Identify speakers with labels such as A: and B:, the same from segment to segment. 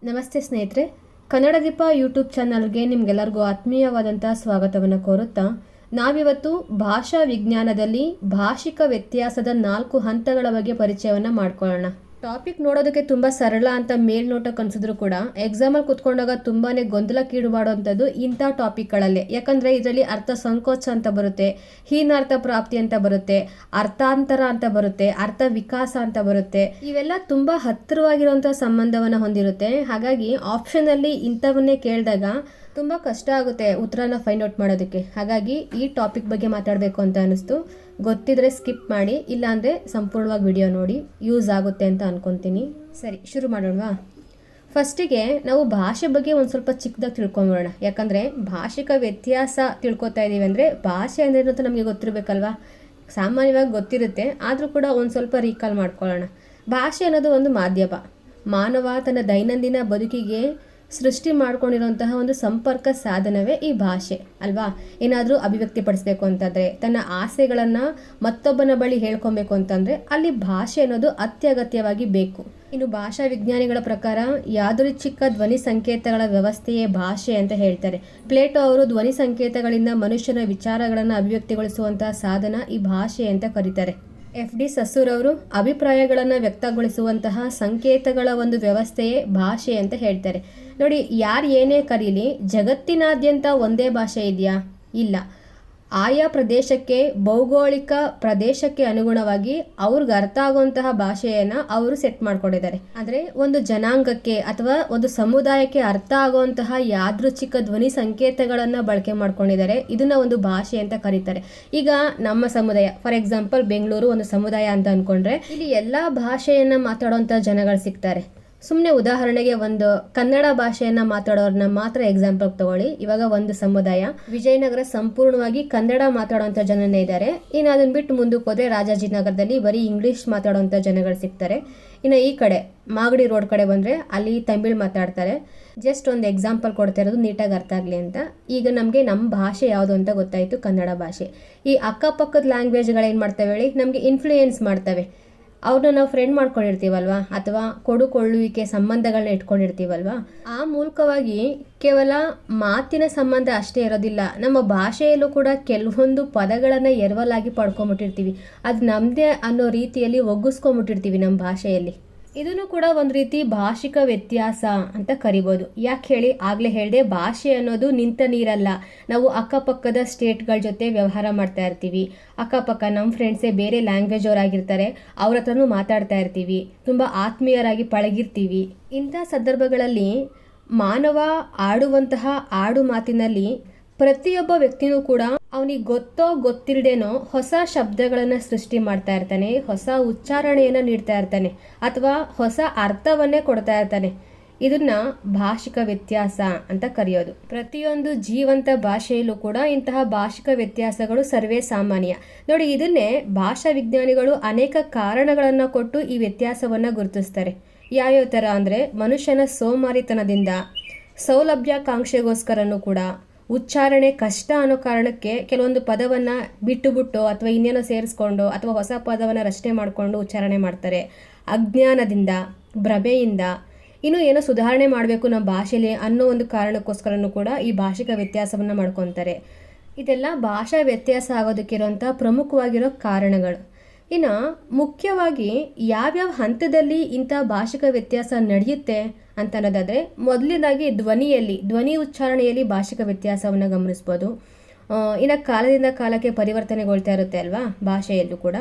A: ನಮಸ್ತೆ ಸ್ನೇಹಿತರೆ, ಕನ್ನಡ ದೀಪ ಯೂಟ್ಯೂಬ್ ಚಾನಲ್ಗೆ ನಿಮಗೆಲ್ಲರಿಗೂ ಆತ್ಮೀಯವಾದಂಥ ಸ್ವಾಗತವನ್ನು ಕೋರುತ್ತಾ ನಾವಿವತ್ತು ಭಾಷಾ ವಿಜ್ಞಾನದಲ್ಲಿ ಭಾಷಿಕ ವ್ಯತ್ಯಾಸದ 4 ಹಂತಗಳ ಬಗ್ಗೆ ಪರಿಚಯವನ್ನು ಮಾಡ್ಕೊಳ್ಳೋಣ. ಟಾಪಿಕ್ ನೋಡೋದಕ್ಕೆ ತುಂಬ ಸರಳ ಅಂತ ಮೇಲ್ನೋಟಕ್ಕೆ ಅನ್ಸಿದ್ರು ಕೂಡ ಎಕ್ಸಾಮಲ್ಲಿ ಕುತ್ಕೊಂಡಾಗ ತುಂಬಾ ಗೊಂದಲಕ್ಕೀಡು ಮಾಡುವಂಥದ್ದು ಇಂಥ ಟಾಪಿಕ್ಗಳಲ್ಲೇ. ಯಾಕಂದರೆ ಇದರಲ್ಲಿ ಅರ್ಥ ಸಂಕೋಚ ಅಂತ ಬರುತ್ತೆ, ಹೀನಾರ್ಥ ಪ್ರಾಪ್ತಿ ಅಂತ ಬರುತ್ತೆ, ಅರ್ಥಾಂತರ ಅಂತ ಬರುತ್ತೆ, ಅರ್ಥ ವಿಕಾಸ ಅಂತ ಬರುತ್ತೆ. ಇವೆಲ್ಲ ತುಂಬ ಹತ್ತಿರವಾಗಿರುವಂಥ ಸಂಬಂಧವನ್ನು ಹೊಂದಿರುತ್ತೆ. ಹಾಗಾಗಿ ಆಪ್ಷನಲ್ಲಿ ಇಂಥವನ್ನೇ ಕೇಳಿದಾಗ ತುಂಬ ಕಷ್ಟ ಆಗುತ್ತೆ ಉತ್ತರನ ಫೈಂಡ್ ಔಟ್ ಮಾಡೋದಕ್ಕೆ. ಹಾಗಾಗಿ ಈ ಟಾಪಿಕ್ ಬಗ್ಗೆ ಮಾತಾಡಬೇಕು ಅಂತ ಅನ್ನಿಸ್ತು. ಗೊತ್ತಿದ್ರೆ ಸ್ಕಿಪ್ ಮಾಡಿ, ಇಲ್ಲಾಂದರೆ ಸಂಪೂರ್ಣವಾಗಿ ವಿಡಿಯೋ ನೋಡಿ, ಯೂಸ್ ಆಗುತ್ತೆ ಅಂತ ಅನ್ಕೊತೀನಿ. ಸರಿ, ಶುರು ಮಾಡೋಣವಾ? ಫಸ್ಟಿಗೆ ನಾವು ಭಾಷೆ ಬಗ್ಗೆ ಒಂದು ಸ್ವಲ್ಪ ಚಿಕ್ಕದಾಗಿ ತಿಳ್ಕೊಂಬಿಡೋಣ. ಯಾಕಂದರೆ ಭಾಷಿಕ ವ್ಯತ್ಯಾಸ ತಿಳ್ಕೊತಾ ಇದ್ದೀವಿ ಅಂದರೆ ಭಾಷೆ ಅಂದರೆ ಅಂತ ನಮಗೆ ಗೊತ್ತಿರಬೇಕಲ್ವಾ. ಸಾಮಾನ್ಯವಾಗಿ ಗೊತ್ತಿರುತ್ತೆ, ಆದರೂ ಕೂಡ ಒಂದು ಸ್ವಲ್ಪ ರೀಕಾಲ್ ಮಾಡ್ಕೊಳ್ಳೋಣ. ಭಾಷೆ ಅನ್ನೋದು ಒಂದು ಮಾಧ್ಯಮ. ಮಾನವ ತನ್ನ ದೈನಂದಿನ ಬದುಕಿಗೆ ಸೃಷ್ಟಿ ಮಾಡ್ಕೊಂಡಿರುವಂತಹ ಒಂದು ಸಂಪರ್ಕ ಸಾಧನವೇ ಈ ಭಾಷೆ ಅಲ್ವಾ. ಏನಾದರೂ ಅಭಿವ್ಯಕ್ತಿಪಡಿಸ್ಬೇಕು ಅಂತಂದರೆ, ತನ್ನ ಆಸೆಗಳನ್ನು ಮತ್ತೊಬ್ಬನ ಬಳಿ ಹೇಳ್ಕೊಬೇಕು ಅಂತಂದರೆ ಅಲ್ಲಿ ಭಾಷೆ ಅನ್ನೋದು ಅತ್ಯಗತ್ಯವಾಗಿ ಬೇಕು. ಇನ್ನು ಭಾಷಾ ವಿಜ್ಞಾನಿಗಳ ಪ್ರಕಾರ ಯಾದೃಚ್ಛಿಕ ಧ್ವನಿ ಸಂಕೇತಗಳ ವ್ಯವಸ್ಥೆಯೇ ಭಾಷೆ ಅಂತ ಹೇಳ್ತಾರೆ. ಪ್ಲೇಟೋ ಅವರು ಧ್ವನಿ ಸಂಕೇತಗಳಿಂದ ಮನುಷ್ಯನ ವಿಚಾರಗಳನ್ನು ಅಭಿವ್ಯಕ್ತಿಗೊಳಿಸುವಂತಹ ಸಾಧನ ಈ ಭಾಷೆ ಅಂತ ಕರೀತಾರೆ. FD ಸಸೂರ್ ಅವರು ಅಭಿಪ್ರಾಯಗಳನ್ನು ವ್ಯಕ್ತಗೊಳಿಸುವಂತಹ ಸಂಕೇತಗಳ ಒಂದು ವ್ಯವಸ್ಥೆಯೇ ಭಾಷೆ ಅಂತ ಹೇಳ್ತಾರೆ. ನೋಡಿ, ಯಾರು ಏನೇ ಕರೀಲಿ, ಜಗತ್ತಿನಾದ್ಯಂತ ಒಂದೇ ಭಾಷೆ ಇದೆಯಾ? ಇಲ್ಲ. ಆಯಾ ಪ್ರದೇಶಕ್ಕೆ, ಭೌಗೋಳಿಕ ಪ್ರದೇಶಕ್ಕೆ ಅನುಗುಣವಾಗಿ ಅವ್ರಿಗೆ ಅರ್ಥ ಆಗುವಂತಹ ಭಾಷೆಯನ್ನು ಅವರು ಸೆಟ್ ಮಾಡ್ಕೊಂಡಿದ್ದಾರೆ. ಅಂದರೆ ಒಂದು ಜನಾಂಗಕ್ಕೆ ಅಥವಾ ಒಂದು ಸಮುದಾಯಕ್ಕೆ ಅರ್ಥ ಆಗುವಂತಹ ಯಾದೃಚ್ಛಿಕ ಧ್ವನಿ ಸಂಕೇತಗಳನ್ನು ಬಳಕೆ ಮಾಡ್ಕೊಂಡಿದ್ದಾರೆ. ಇದನ್ನ ಒಂದು ಭಾಷೆ ಅಂತ ಕರೀತಾರೆ. ಈಗ ನಮ್ಮ ಸಮುದಾಯ, ಫಾರ್ ಎಕ್ಸಾಂಪಲ್ ಬೆಂಗಳೂರು ಒಂದು ಸಮುದಾಯ ಅಂತ ಅಂದ್ಕೊಂಡ್ರೆ ಇಲ್ಲಿ ಎಲ್ಲ ಭಾಷೆಯನ್ನು ಮಾತಾಡುವಂಥ ಜನಗಳು ಸಿಗ್ತಾರೆ. ಸುಮ್ಮನೆ ಉದಾಹರಣೆಗೆ ಒಂದು ಕನ್ನಡ ಭಾಷೆಯನ್ನು ಮಾತಾಡೋರನ್ನ ಮಾತ್ರ ಎಕ್ಸಾಂಪಲ್ ತಗೊಳ್ಳಿ. ಇವಾಗ ಒಂದು ಸಮುದಾಯ ವಿಜಯನಗರ ಸಂಪೂರ್ಣವಾಗಿ ಕನ್ನಡ ಮಾತಾಡುವಂಥ ಜನನೇ ಇದ್ದಾರೆ. ಇನ್ನು ಅದನ್ನ ಬಿಟ್ಟು ಮುಂದಕ್ಕೆ ಹೋದರೆ ರಾಜಾಜಿನಗರದಲ್ಲಿ ಬರೀ ಇಂಗ್ಲೀಷ್ ಮಾತಾಡುವಂಥ ಜನಗಳು ಸಿಗ್ತಾರೆ. ಇನ್ನು ಈ ಕಡೆ ಮಾಗಡಿ ರೋಡ್ ಕಡೆ ಬಂದರೆ ಅಲ್ಲಿ ತಮಿಳ್ ಮಾತಾಡ್ತಾರೆ. ಜಸ್ಟ್ ಒಂದು ಎಕ್ಸಾಂಪಲ್ ಕೊಡ್ತಾ ಇರೋದು ನೀಟಾಗಿ ಅರ್ಥ ಆಗಲಿ ಅಂತ. ಈಗ ನಮಗೆ ನಮ್ಮ ಭಾಷೆ ಯಾವುದು ಅಂತ ಗೊತ್ತಾಯಿತು, ಕನ್ನಡ ಭಾಷೆ. ಈ ಅಕ್ಕಪಕ್ಕದ ಲ್ಯಾಂಗ್ವೇಜ್ಗಳೇನು ಮಾಡ್ತವೆ ಹೇಳಿ, ನಮಗೆ ಇನ್ಫ್ಲೂಯೆನ್ಸ್ ಮಾಡ್ತವೆ. ಅವ್ರನ್ನ ನಾವು ಫ್ರೆಂಡ್ ಮಾಡ್ಕೊಂಡಿರ್ತೀವಲ್ವಾ, ಅಥವಾ ಕೊಡುಕೊಳ್ಳುವಿಕೆ ಸಂಬಂಧಗಳನ್ನ ಇಟ್ಕೊಂಡಿರ್ತೀವಲ್ವಾ, ಆ ಮೂಲಕವಾಗಿ ಕೇವಲ ಮಾತಿನ ಸಂಬಂಧ ಅಷ್ಟೇ ಇರೋದಿಲ್ಲ, ನಮ್ಮ ಭಾಷೆಯಲ್ಲೂ ಕೂಡ ಕೆಲವೊಂದು ಪದಗಳನ್ನು ಎರವಲಾಗಿ ಪಡ್ಕೊಂಬಿಟ್ಟಿರ್ತೀವಿ. ಅದು ನಮ್ಮದೇ ಅನ್ನೋ ರೀತಿಯಲ್ಲಿ ಒಗ್ಗಿಸ್ಕೊಂಬಿಟ್ಟಿರ್ತೀವಿ ನಮ್ಮ ಭಾಷೆಯಲ್ಲಿ. ಇದನ್ನು ಕೂಡ ಒಂದು ರೀತಿ ಭಾಷಿಕ ವ್ಯತ್ಯಾಸ ಅಂತ ಕರಿಬೋದು. ಯಾಕೆ ಹೇಳಿ, ಆಗಲೇ ಹೇಳಿದೆ, ಭಾಷೆ ಅನ್ನೋದು ನಿಂತ ನೀರಲ್ಲ. ನಾವು ಅಕ್ಕಪಕ್ಕದ ಸ್ಟೇಟ್ಗಳ ಜೊತೆ ವ್ಯವಹಾರ ಮಾಡ್ತಾ ಇರ್ತೀವಿ. ಅಕ್ಕಪಕ್ಕ ನಮ್ಮ ಫ್ರೆಂಡ್ಸೇ ಬೇರೆ ಲ್ಯಾಂಗ್ವೇಜ್ ಅವರಾಗಿರ್ತಾರೆ, ಅವ್ರ ಹತ್ರನೂ ಮಾತಾಡ್ತಾ ಇರ್ತೀವಿ, ತುಂಬ ಆತ್ಮೀಯರಾಗಿ ಪಳಗಿರ್ತೀವಿ. ಇಂಥ ಸಂದರ್ಭಗಳಲ್ಲಿ ಮಾನವ ಆಡುವಂತಹ ಆಡು ಮಾತಿನಲ್ಲಿ ಪ್ರತಿಯೊಬ್ಬ ವ್ಯಕ್ತಿನೂ ಕೂಡ ಅವನಿಗೆ ಗೊತ್ತೋ ಗೊತ್ತಿಲ್ಲದೇನೋ ಹೊಸ ಶಬ್ದಗಳನ್ನು ಸೃಷ್ಟಿ ಮಾಡ್ತಾ ಇರ್ತಾನೆ, ಹೊಸ ಉಚ್ಚಾರಣೆಯನ್ನು ನೀಡ್ತಾ ಇರ್ತಾನೆ, ಅಥವಾ ಹೊಸ ಅರ್ಥವನ್ನೇ ಕೊಡ್ತಾ ಇರ್ತಾನೆ. ಇದನ್ನ ಭಾಷಿಕ ವ್ಯತ್ಯಾಸ ಅಂತ ಕರೆಯೋದು. ಪ್ರತಿಯೊಂದು ಜೀವಂತ ಭಾಷೆಯಲ್ಲೂ ಕೂಡ ಇಂತಹ ಭಾಷಿಕ ವ್ಯತ್ಯಾಸಗಳು ಸರ್ವೇ ಸಾಮಾನ್ಯ. ನೋಡಿ, ಇದನ್ನೇ ಭಾಷಾ ವಿಜ್ಞಾನಿಗಳು ಅನೇಕ ಕಾರಣಗಳನ್ನು ಕೊಟ್ಟು ಈ ವ್ಯತ್ಯಾಸವನ್ನು ಗುರುತಿಸ್ತಾರೆ. ಯಾವ್ಯಾವ ಥರ ಅಂದರೆ, ಮನುಷ್ಯನ ಸೋಮಾರಿತನದಿಂದ, ಸೌಲಭ್ಯಾಕಾಂಕ್ಷೆಗೋಸ್ಕರನೂ ಕೂಡ, ಉಚ್ಚಾರಣೆ ಕಷ್ಟ ಅನ್ನೋ ಕಾರಣಕ್ಕೆ ಕೆಲವೊಂದು ಪದವನ್ನು ಬಿಟ್ಟು ಅಥವಾ ಇನ್ನೇನೋ ಸೇರಿಸ್ಕೊಂಡು ಅಥವಾ ಹೊಸ ಪದವನ್ನು ರಚನೆ ಮಾಡಿಕೊಂಡು ಉಚ್ಚಾರಣೆ ಮಾಡ್ತಾರೆ. ಅಜ್ಞಾನದಿಂದ, ಭ್ರಮೆಯಿಂದ, ಇನ್ನೂ ಏನೋ ಸುಧಾರಣೆ ಮಾಡಬೇಕು ನಮ್ಮ ಭಾಷೆಯಲ್ಲಿ ಅನ್ನೋ ಒಂದು ಕಾರಣಕ್ಕೋಸ್ಕರನೂ ಕೂಡ ಈ ಭಾಷಿಕ ವ್ಯತ್ಯಾಸವನ್ನು ಮಾಡ್ಕೊತಾರೆ. ಇದೆಲ್ಲ ಭಾಷಾ ವ್ಯತ್ಯಾಸ ಆಗೋದಕ್ಕಿರೋಂಥ ಪ್ರಮುಖವಾಗಿರೋ ಕಾರಣಗಳು. ಇನ್ನು ಮುಖ್ಯವಾಗಿ ಯಾವ್ಯಾವ ಹಂತದಲ್ಲಿ ಇಂಥ ಭಾಷಿಕ ವ್ಯತ್ಯಾಸ ನಡೆಯುತ್ತೆ ಅಂತ ಅನ್ನೋದಾದರೆ, ಮೊದಲನೇದಾಗಿ ಧ್ವನಿ ಉಚ್ಚಾರಣೆಯಲ್ಲಿ ಭಾಷಿಕ ವ್ಯತ್ಯಾಸವನ್ನು ಗಮನಿಸ್ಬೋದು. ಇನ್ನು ಕಾಲದಿಂದ ಕಾಲಕ್ಕೆ ಪರಿವರ್ತನೆಗೊಳ್ತಾ ಇರುತ್ತೆ ಅಲ್ವಾ ಭಾಷೆಯಲ್ಲೂ ಕೂಡ,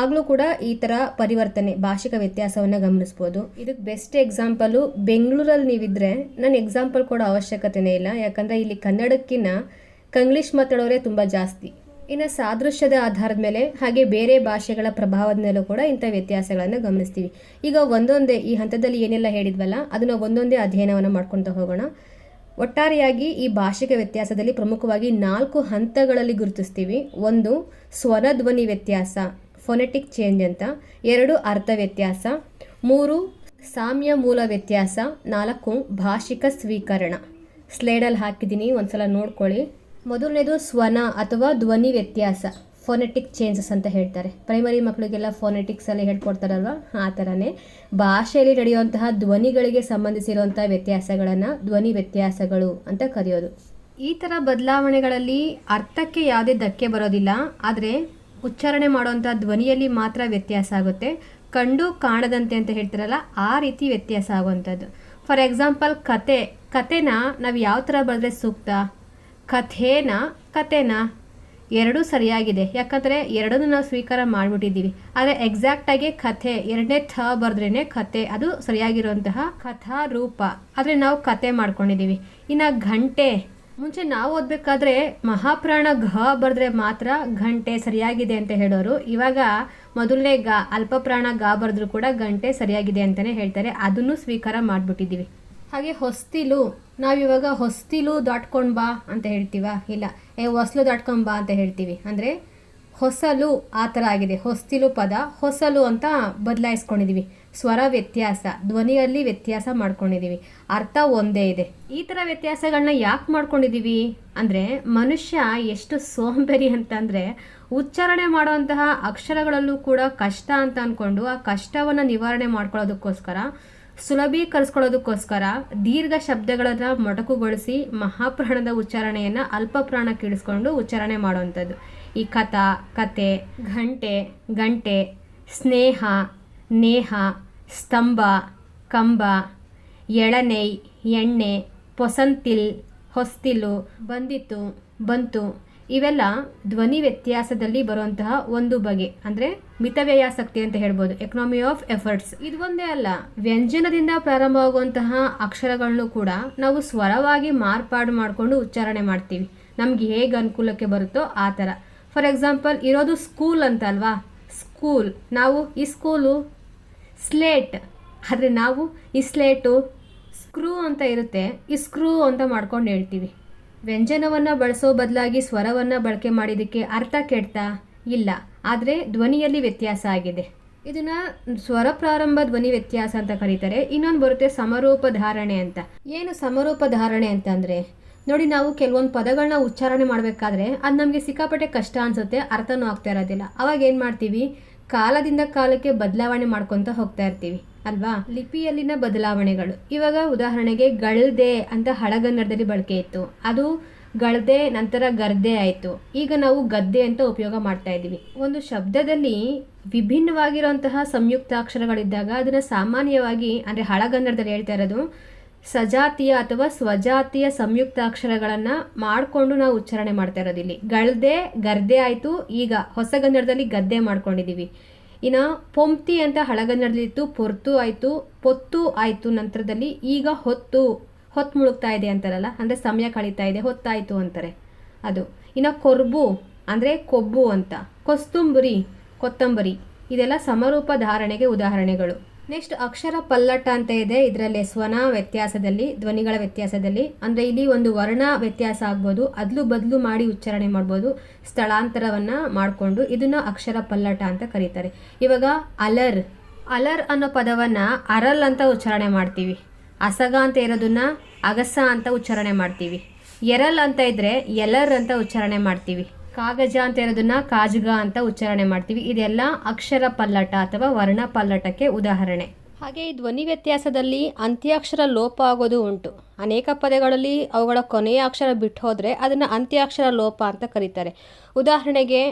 A: ಆಗಲೂ ಕೂಡ ಈ ಥರ ಪರಿವರ್ತನೆ, ಭಾಷಿಕ ವ್ಯತ್ಯಾಸವನ್ನು ಗಮನಿಸ್ಬೋದು. ಇದಕ್ಕೆ ಬೆಸ್ಟ್ ಎಕ್ಸಾಂಪಲು ಬೆಂಗಳೂರಲ್ಲಿ ನೀವಿದ್ರೆ ನಾನು ಎಕ್ಸಾಂಪಲ್ ಕೊಡೋ ಅವಶ್ಯಕತೆನೇ ಇಲ್ಲ. ಯಾಕಂದರೆ ಇಲ್ಲಿ ಕನ್ನಡಕ್ಕಿಂತ ಕಂಗ್ಲೀಷ್ ಮಾತಾಡೋರೇ ತುಂಬ ಜಾಸ್ತಿ. ಇನ್ನು ಸಾದೃಶ್ಯದ ಆಧಾರದ ಮೇಲೆ ಹಾಗೆ ಬೇರೆ ಭಾಷೆಗಳ ಪ್ರಭಾವದ ಮೇಲೂ ಕೂಡ ಇಂಥ ವ್ಯತ್ಯಾಸಗಳನ್ನು ಗಮನಿಸ್ತೀವಿ. ಈಗ ಒಂದೊಂದೇ ಈ ಹಂತದಲ್ಲಿ ಏನೆಲ್ಲ ಹೇಳಿದ್ವಲ್ಲ ಅದನ್ನು ಒಂದೊಂದೇ ಅಧ್ಯಯನವನ್ನು ಮಾಡ್ಕೊತಾ ಹೋಗೋಣ. ಒಟ್ಟಾರೆಯಾಗಿ ಈ ಭಾಷಿಕ ವ್ಯತ್ಯಾಸದಲ್ಲಿ ಪ್ರಮುಖವಾಗಿ 4 ಹಂತಗಳಲ್ಲಿ ಗುರುತಿಸ್ತೀವಿ. 1 ಸ್ವರಧ್ವನಿ ವ್ಯತ್ಯಾಸ, ಫೊನೆಟಿಕ್ ಚೇಂಜ್ ಅಂತ. 2 ಅರ್ಥ ವ್ಯತ್ಯಾಸ. 3 ಸಾಮ್ಯ ಮೂಲ ವ್ಯತ್ಯಾಸ. 4 ಭಾಷಿಕ ಸ್ವೀಕರಣ. ಸ್ಲೈಡಲ್ಲಿ ಹಾಕಿದ್ದೀನಿ, ಒಂದ್ಸಲ ನೋಡ್ಕೊಳ್ಳಿ. ಮೊದಲನೇದು ಸ್ವನ ಅಥವಾ ಧ್ವನಿ ವ್ಯತ್ಯಾಸ, ಫೋನೆಟಿಕ್ ಚೇಂಜಸ್ ಅಂತ ಹೇಳ್ತಾರೆ. ಪ್ರೈಮರಿ ಮಕ್ಕಳಿಗೆಲ್ಲ ಫೋನೆಟಿಕ್ಸ್ ಎಲ್ಲ ಹೇಳ್ಕೊಡ್ತಾರಲ್ವ, ಆ ಥರನೇ ಭಾಷೆಯಲ್ಲಿ ನಡೆಯುವಂತಹ ಧ್ವನಿಗಳಿಗೆ ಸಂಬಂಧಿಸಿರುವಂಥ ವ್ಯತ್ಯಾಸಗಳನ್ನು ಧ್ವನಿ ವ್ಯತ್ಯಾಸಗಳು ಅಂತ ಕರೆಯೋದು. ಈ ಥರ ಬದಲಾವಣೆಗಳಲ್ಲಿ ಅರ್ಥಕ್ಕೆ ಯಾವುದೇ ಧಕ್ಕೆ ಬರೋದಿಲ್ಲ, ಆದರೆ ಉಚ್ಚಾರಣೆ ಮಾಡುವಂಥ ಧ್ವನಿಯಲ್ಲಿ ಮಾತ್ರ ವ್ಯತ್ಯಾಸ ಆಗುತ್ತೆ. ಕಂಡು ಕಾಣದಂತೆ ಅಂತ ಹೇಳ್ತಾರಲ್ಲ, ಆ ರೀತಿ ವ್ಯತ್ಯಾಸ ಆಗುವಂಥದ್ದು. ಫಾರ್ ಎಕ್ಸಾಂಪಲ್ ಕತೆನ ನಾವು ಯಾವ ಥರ ಬರೆದ್ರೆ ಸೂಕ್ತ? ಕಥೆನಾ ಎರಡೂ ಸರಿಯಾಗಿದೆ, ಯಾಕಂದರೆ ಎರಡನ್ನೂ ನಾವು ಸ್ವೀಕಾರ ಮಾಡಿಬಿಟ್ಟಿದ್ದೀವಿ. ಆದರೆ ಎಕ್ಸಾಕ್ಟಾಗಿ ಕಥೆ ಎರಡನೇ ಬರೆದ್ರೇ ಕತೆ, ಅದು ಸರಿಯಾಗಿರುವಂತಹ ಕಥಾ ರೂಪ. ಆದರೆ ನಾವು ಕತೆ ಮಾಡ್ಕೊಂಡಿದ್ದೀವಿ. ಇನ್ನು ಗಂಟೆ, ಮುಂಚೆ ನಾವು ಓದಬೇಕಾದ್ರೆ ಮಹಾಪ್ರಾಣ ಬರೆದ್ರೆ ಮಾತ್ರ ಗಂಟೆ ಸರಿಯಾಗಿದೆ ಅಂತ ಹೇಳೋರು. ಇವಾಗ ಮೊದಲನೇ ಅಲ್ಪಪ್ರಾಣ ಬರೆದ್ರೂ ಕೂಡ ಗಂಟೆ ಸರಿಯಾಗಿದೆ ಅಂತಲೇ ಹೇಳ್ತಾರೆ. ಅದನ್ನು ಸ್ವೀಕಾರ ಮಾಡಿಬಿಟ್ಟಿದ್ದೀವಿ. ಹಾಗೆ ಹೊಸ್ತಿಲು, ನಾವಿವಾಗ ಹೊಸ್ತಿಲು ದಾಟ್ಕೊಂಡು ಬಾ ಅಂತ ಹೇಳ್ತೀವ? ಇಲ್ಲ, ಹೊಸಲು ದಾಟ್ಕೊಂಡು ಬಾ ಅಂತ ಹೇಳ್ತೀವಿ. ಅಂದರೆ ಹೊಸಲು ಆ ಥರ ಆಗಿದೆ. ಹೊಸ್ತಿಲು ಪದ ಹೊಸಲು ಅಂತ ಬದಲಾಯಿಸ್ಕೊಂಡಿದ್ದೀವಿ. ಸ್ವರ ವ್ಯತ್ಯಾಸ, ಧ್ವನಿಯಲ್ಲಿ ವ್ಯತ್ಯಾಸ ಮಾಡ್ಕೊಂಡಿದ್ದೀವಿ. ಅರ್ಥ ಒಂದೇ ಇದೆ. ಈ ಥರ ವ್ಯತ್ಯಾಸಗಳನ್ನ ಯಾಕೆ ಮಾಡ್ಕೊಂಡಿದ್ದೀವಿ ಅಂದರೆ, ಮನುಷ್ಯ ಎಷ್ಟು ಸೋಂಬೇರಿ ಅಂತಂದರೆ ಉಚ್ಚಾರಣೆ ಮಾಡುವಂತಹ ಅಕ್ಷರಗಳಲ್ಲೂ ಕೂಡ ಕಷ್ಟ ಅಂತ ಅಂದ್ಕೊಂಡು ಆ ಕಷ್ಟವನ್ನು ನಿವಾರಣೆ ಮಾಡ್ಕೊಳ್ಳೋದಕ್ಕೋಸ್ಕರ, ಸುಲಭೀಕರಿಸ್ಕೊಳ್ಳೋದಕ್ಕೋಸ್ಕರ ದೀರ್ಘ ಶಬ್ದಗಳನ್ನು ಮೊಟಕುಗೊಳಿಸಿ ಮಹಾಪ್ರಾಣದ ಉಚ್ಚಾರಣೆಯನ್ನು ಅಲ್ಪಪ್ರಾಣಕ್ಕೆ ಇಳಿಸ್ಕೊಂಡು ಉಚ್ಚಾರಣೆ ಮಾಡುವಂಥದ್ದು. ಈ ಕತೆ, ಗಂಟೆ, ಸ್ನೇಹ, ನೇಹ, ಸ್ತಂಭ, ಕಂಬ, ಎಳನೈ, ಎಣ್ಣೆ, ಪೊಸಂತಿಲ್, ಹೊಸ್ತಿಲು, ಬಂದಿತು, ಬಂತು, ಇವೆಲ್ಲ ಧ್ವನಿ ವ್ಯತ್ಯಾಸದಲ್ಲಿ ಬರುವಂತಹ ಒಂದು ಬಗೆ, ಅಂದರೆ ಮಿತವ್ಯಯಾಸಕ್ತಿ ಅಂತ ಹೇಳ್ಬೋದು, ಎಕನಾಮಿ ಆಫ್ ಎಫರ್ಟ್ಸ್. ಇದು ಒಂದೇ ಅಲ್ಲ, ವ್ಯಂಜನದಿಂದ ಪ್ರಾರಂಭವಾಗುವಂತಹ ಅಕ್ಷರಗಳನ್ನು ಕೂಡ ನಾವು ಸ್ವರವಾಗಿ ಮಾರ್ಪಾಡು ಮಾಡಿಕೊಂಡು ಉಚ್ಚಾರಣೆ ಮಾಡ್ತೀವಿ, ನಮ್ಗೆ ಹೇಗೆ ಅನುಕೂಲಕ್ಕೆ ಬರುತ್ತೋ ಆ ಥರ. ಫಾರ್ ಎಕ್ಸಾಂಪಲ್ ಇರೋದು ಸ್ಕೂಲ್ ಅಂತ ಅಲ್ವಾ, ಸ್ಕೂಲ್, ನಾವು ಈ ಸ್ಕೂಲು ಸ್ಲೇಟ್, ಆದರೆ ನಾವು ಈ ಸ್ಲೇಟು ಸ್ಕ್ರೂ ಅಂತ ಇರುತ್ತೆ, ಈ ಸ್ಕ್ರೂ ಅಂತ ಮಾಡ್ಕೊಂಡು ಹೇಳ್ತೀವಿ. ವ್ಯಂಜನವನ್ನು ಬಳಸೋ ಬದಲಾಗಿ ಸ್ವರವನ್ನು ಬಳಕೆ ಮಾಡಿದ್ದಕ್ಕೆ ಅರ್ಥ ಕೆಡ್ತಾ ಇಲ್ಲ, ಆದರೆ ಧ್ವನಿಯಲ್ಲಿ ವ್ಯತ್ಯಾಸ ಆಗಿದೆ. ಇದನ್ನು ಸ್ವರ ಪ್ರಾರಂಭ ಧ್ವನಿ ವ್ಯತ್ಯಾಸ ಅಂತ ಕರೀತಾರೆ. ಇನ್ನೊಂದು ಬರುತ್ತೆ ಸಮರೂಪ ಧಾರಣೆ ಅಂತ. ಏನು ಸಮರೂಪ ಧಾರಣೆ ಅಂತಂದರೆ, ನೋಡಿ, ನಾವು ಕೆಲವೊಂದು ಪದಗಳನ್ನ ಉಚ್ಚಾರಣೆ ಮಾಡಬೇಕಾದ್ರೆ ಅದು ನಮಗೆ ಸಿಕ್ಕಾಪಟ್ಟೆ ಕಷ್ಟ ಅನಿಸುತ್ತೆ, ಅರ್ಥನೂ ಆಗ್ತಾ ಇರೋದಿಲ್ಲ. ಅವಾಗ ಏನು ಮಾಡ್ತೀವಿ, ಕಾಲದಿಂದ ಕಾಲಕ್ಕೆ ಬದಲಾವಣೆ ಮಾಡ್ಕೊತ ಹೋಗ್ತಾ ಇರ್ತೀವಿ ಅಲ್ವಾ. ಲಿಪಿಯಲ್ಲಿನ ಬದಲಾವಣೆಗಳು, ಇವಾಗ ಉದಾಹರಣೆಗೆ ಗಳ್ದೆ ಅಂತ ಹಳಗನ್ನಡದಲ್ಲಿ ಬಳಕೆ ಇತ್ತು, ಅದು ಗಳ್ದೆ ನಂತರ ಗರ್ದೆ ಆಯಿತು, ಈಗ ನಾವು ಗದ್ದೆ ಅಂತ ಉಪಯೋಗ ಮಾಡ್ತಾ ಇದ್ದೀವಿ. ಒಂದು ಶಬ್ದದಲ್ಲಿ ವಿಭಿನ್ನವಾಗಿರುವಂತಹ ಸಂಯುಕ್ತಾಕ್ಷರಗಳಿದ್ದಾಗ ಅದನ್ನು ಸಾಮಾನ್ಯವಾಗಿ, ಅಂದರೆ ಹಳಗನ್ನಡದಲ್ಲಿ ಹೇಳ್ತಾ ಇರೋದು, ಸಜಾತಿಯ ಅಥವಾ ಸ್ವಜಾತಿಯ ಸಂಯುಕ್ತಾಕ್ಷರಗಳನ್ನು ಮಾಡಿಕೊಂಡು ನಾವು ಉಚ್ಚಾರಣೆ ಮಾಡ್ತಾ ಇರೋದು. ಇಲ್ಲಿ ಗಳ್ದೆ ಗರ್ದೆ ಆಯಿತು, ಈಗ ಹೊಸಗನ್ನಡದಲ್ಲಿ ಗದ್ದೆ ಮಾಡ್ಕೊಂಡಿದ್ದೀವಿ. ಇನ್ನು ಪೊಂಪ್ತಿ ಅಂತ ಹಳಗನ್ನಡದಲ್ಲಿ ಇತ್ತು, ಪೊರ್ತು ಆಯಿತು, ಪೊತ್ತು ಆಯಿತು ನಂತರದಲ್ಲಿ, ಈಗ ಹೊತ್ತು ಮುಳುಗ್ತಾ ಇದೆ ಅಂತಾರಲ್ಲ, ಅಂದರೆ ಸಮಯ ಕಳೀತಾ ಇದೆ, ಹೊತ್ತಾಯಿತು ಅಂತಾರೆ ಅದು. ಇನ್ನು ಕೊರ್ಬು ಅಂದರೆ ಕೊಬ್ಬು ಅಂತ, ಕೊಸ್ತುಂಬರಿ ಕೊತ್ತಂಬರಿ, ಇದೆಲ್ಲ ಸಮರೂಪ ಧಾರಣೆಗೆ ಉದಾಹರಣೆಗಳು. ನೆಕ್ಸ್ಟ್ ಅಕ್ಷರ ಪಲ್ಲಟ ಅಂತ ಇದೆ. ಇದರಲ್ಲಿ ಸ್ವನ ವ್ಯತ್ಯಾಸದಲ್ಲಿ, ಧ್ವನಿಗಳ ವ್ಯತ್ಯಾಸದಲ್ಲಿ, ಅಂದರೆ ಇಲ್ಲಿ ಒಂದು ವರ್ಣ ವ್ಯತ್ಯಾಸ ಆಗ್ಬೋದು, ಅದಲು ಬದಲು ಮಾಡಿ ಉಚ್ಚಾರಣೆ ಮಾಡ್ಬೋದು, ಸ್ಥಳಾಂತರವನ್ನು ಮಾಡಿಕೊಂಡು, ಇದನ್ನು ಅಕ್ಷರ ಪಲ್ಲಟ ಅಂತ ಕರೀತಾರೆ. ಇವಾಗ ಅಲರ್ ಅನ್ನೋ ಪದವನ್ನು ಅರಲ್ ಅಂತ ಉಚ್ಚಾರಣೆ ಮಾಡ್ತೀವಿ. ಅಸಗ ಅಂತ ಇರೋದನ್ನ ಅಗಸ ಅಂತ ಉಚ್ಚಾರಣೆ ಮಾಡ್ತೀವಿ. ಎರಲ್ ಅಂತ ಇದ್ದರೆ ಎಲರ್ ಅಂತ ಉಚ್ಚಾರಣೆ ಮಾಡ್ತೀವಿ. ಕಾಗಜ ಅಂತ ಇರೋದನ್ನ ಕಾಜಗ ಅಂತ ಉಚ್ಚಾರಣೆ ಮಾಡ್ತೀವಿ. ಇದೆಲ್ಲ ಅಕ್ಷರ ಪಲ್ಲಟ ಅಥವಾ ವರ್ಣ ಪಲ್ಲಟಕ್ಕೆ ಉದಾಹರಣೆ. ಹಾಗೆ ಈ ಧ್ವನಿ ವ್ಯತ್ಯಾಸದಲ್ಲಿ ಅಂತ್ಯಾಕ್ಷರ ಲೋಪ ಆಗೋದು ಉಂಟು. ಅನೇಕ ಪದಗಳಲ್ಲಿ ಅವುಗಳ ಕೊನೆಯ ಅಕ್ಷರ ಬಿಟ್ಟು ಹೋದರೆ ಅದನ್ನು ಅಂತ್ಯಾಕ್ಷರ ಲೋಪ ಅಂತ ಕರೀತಾರೆ. ಉದಾಹರಣೆಗೆ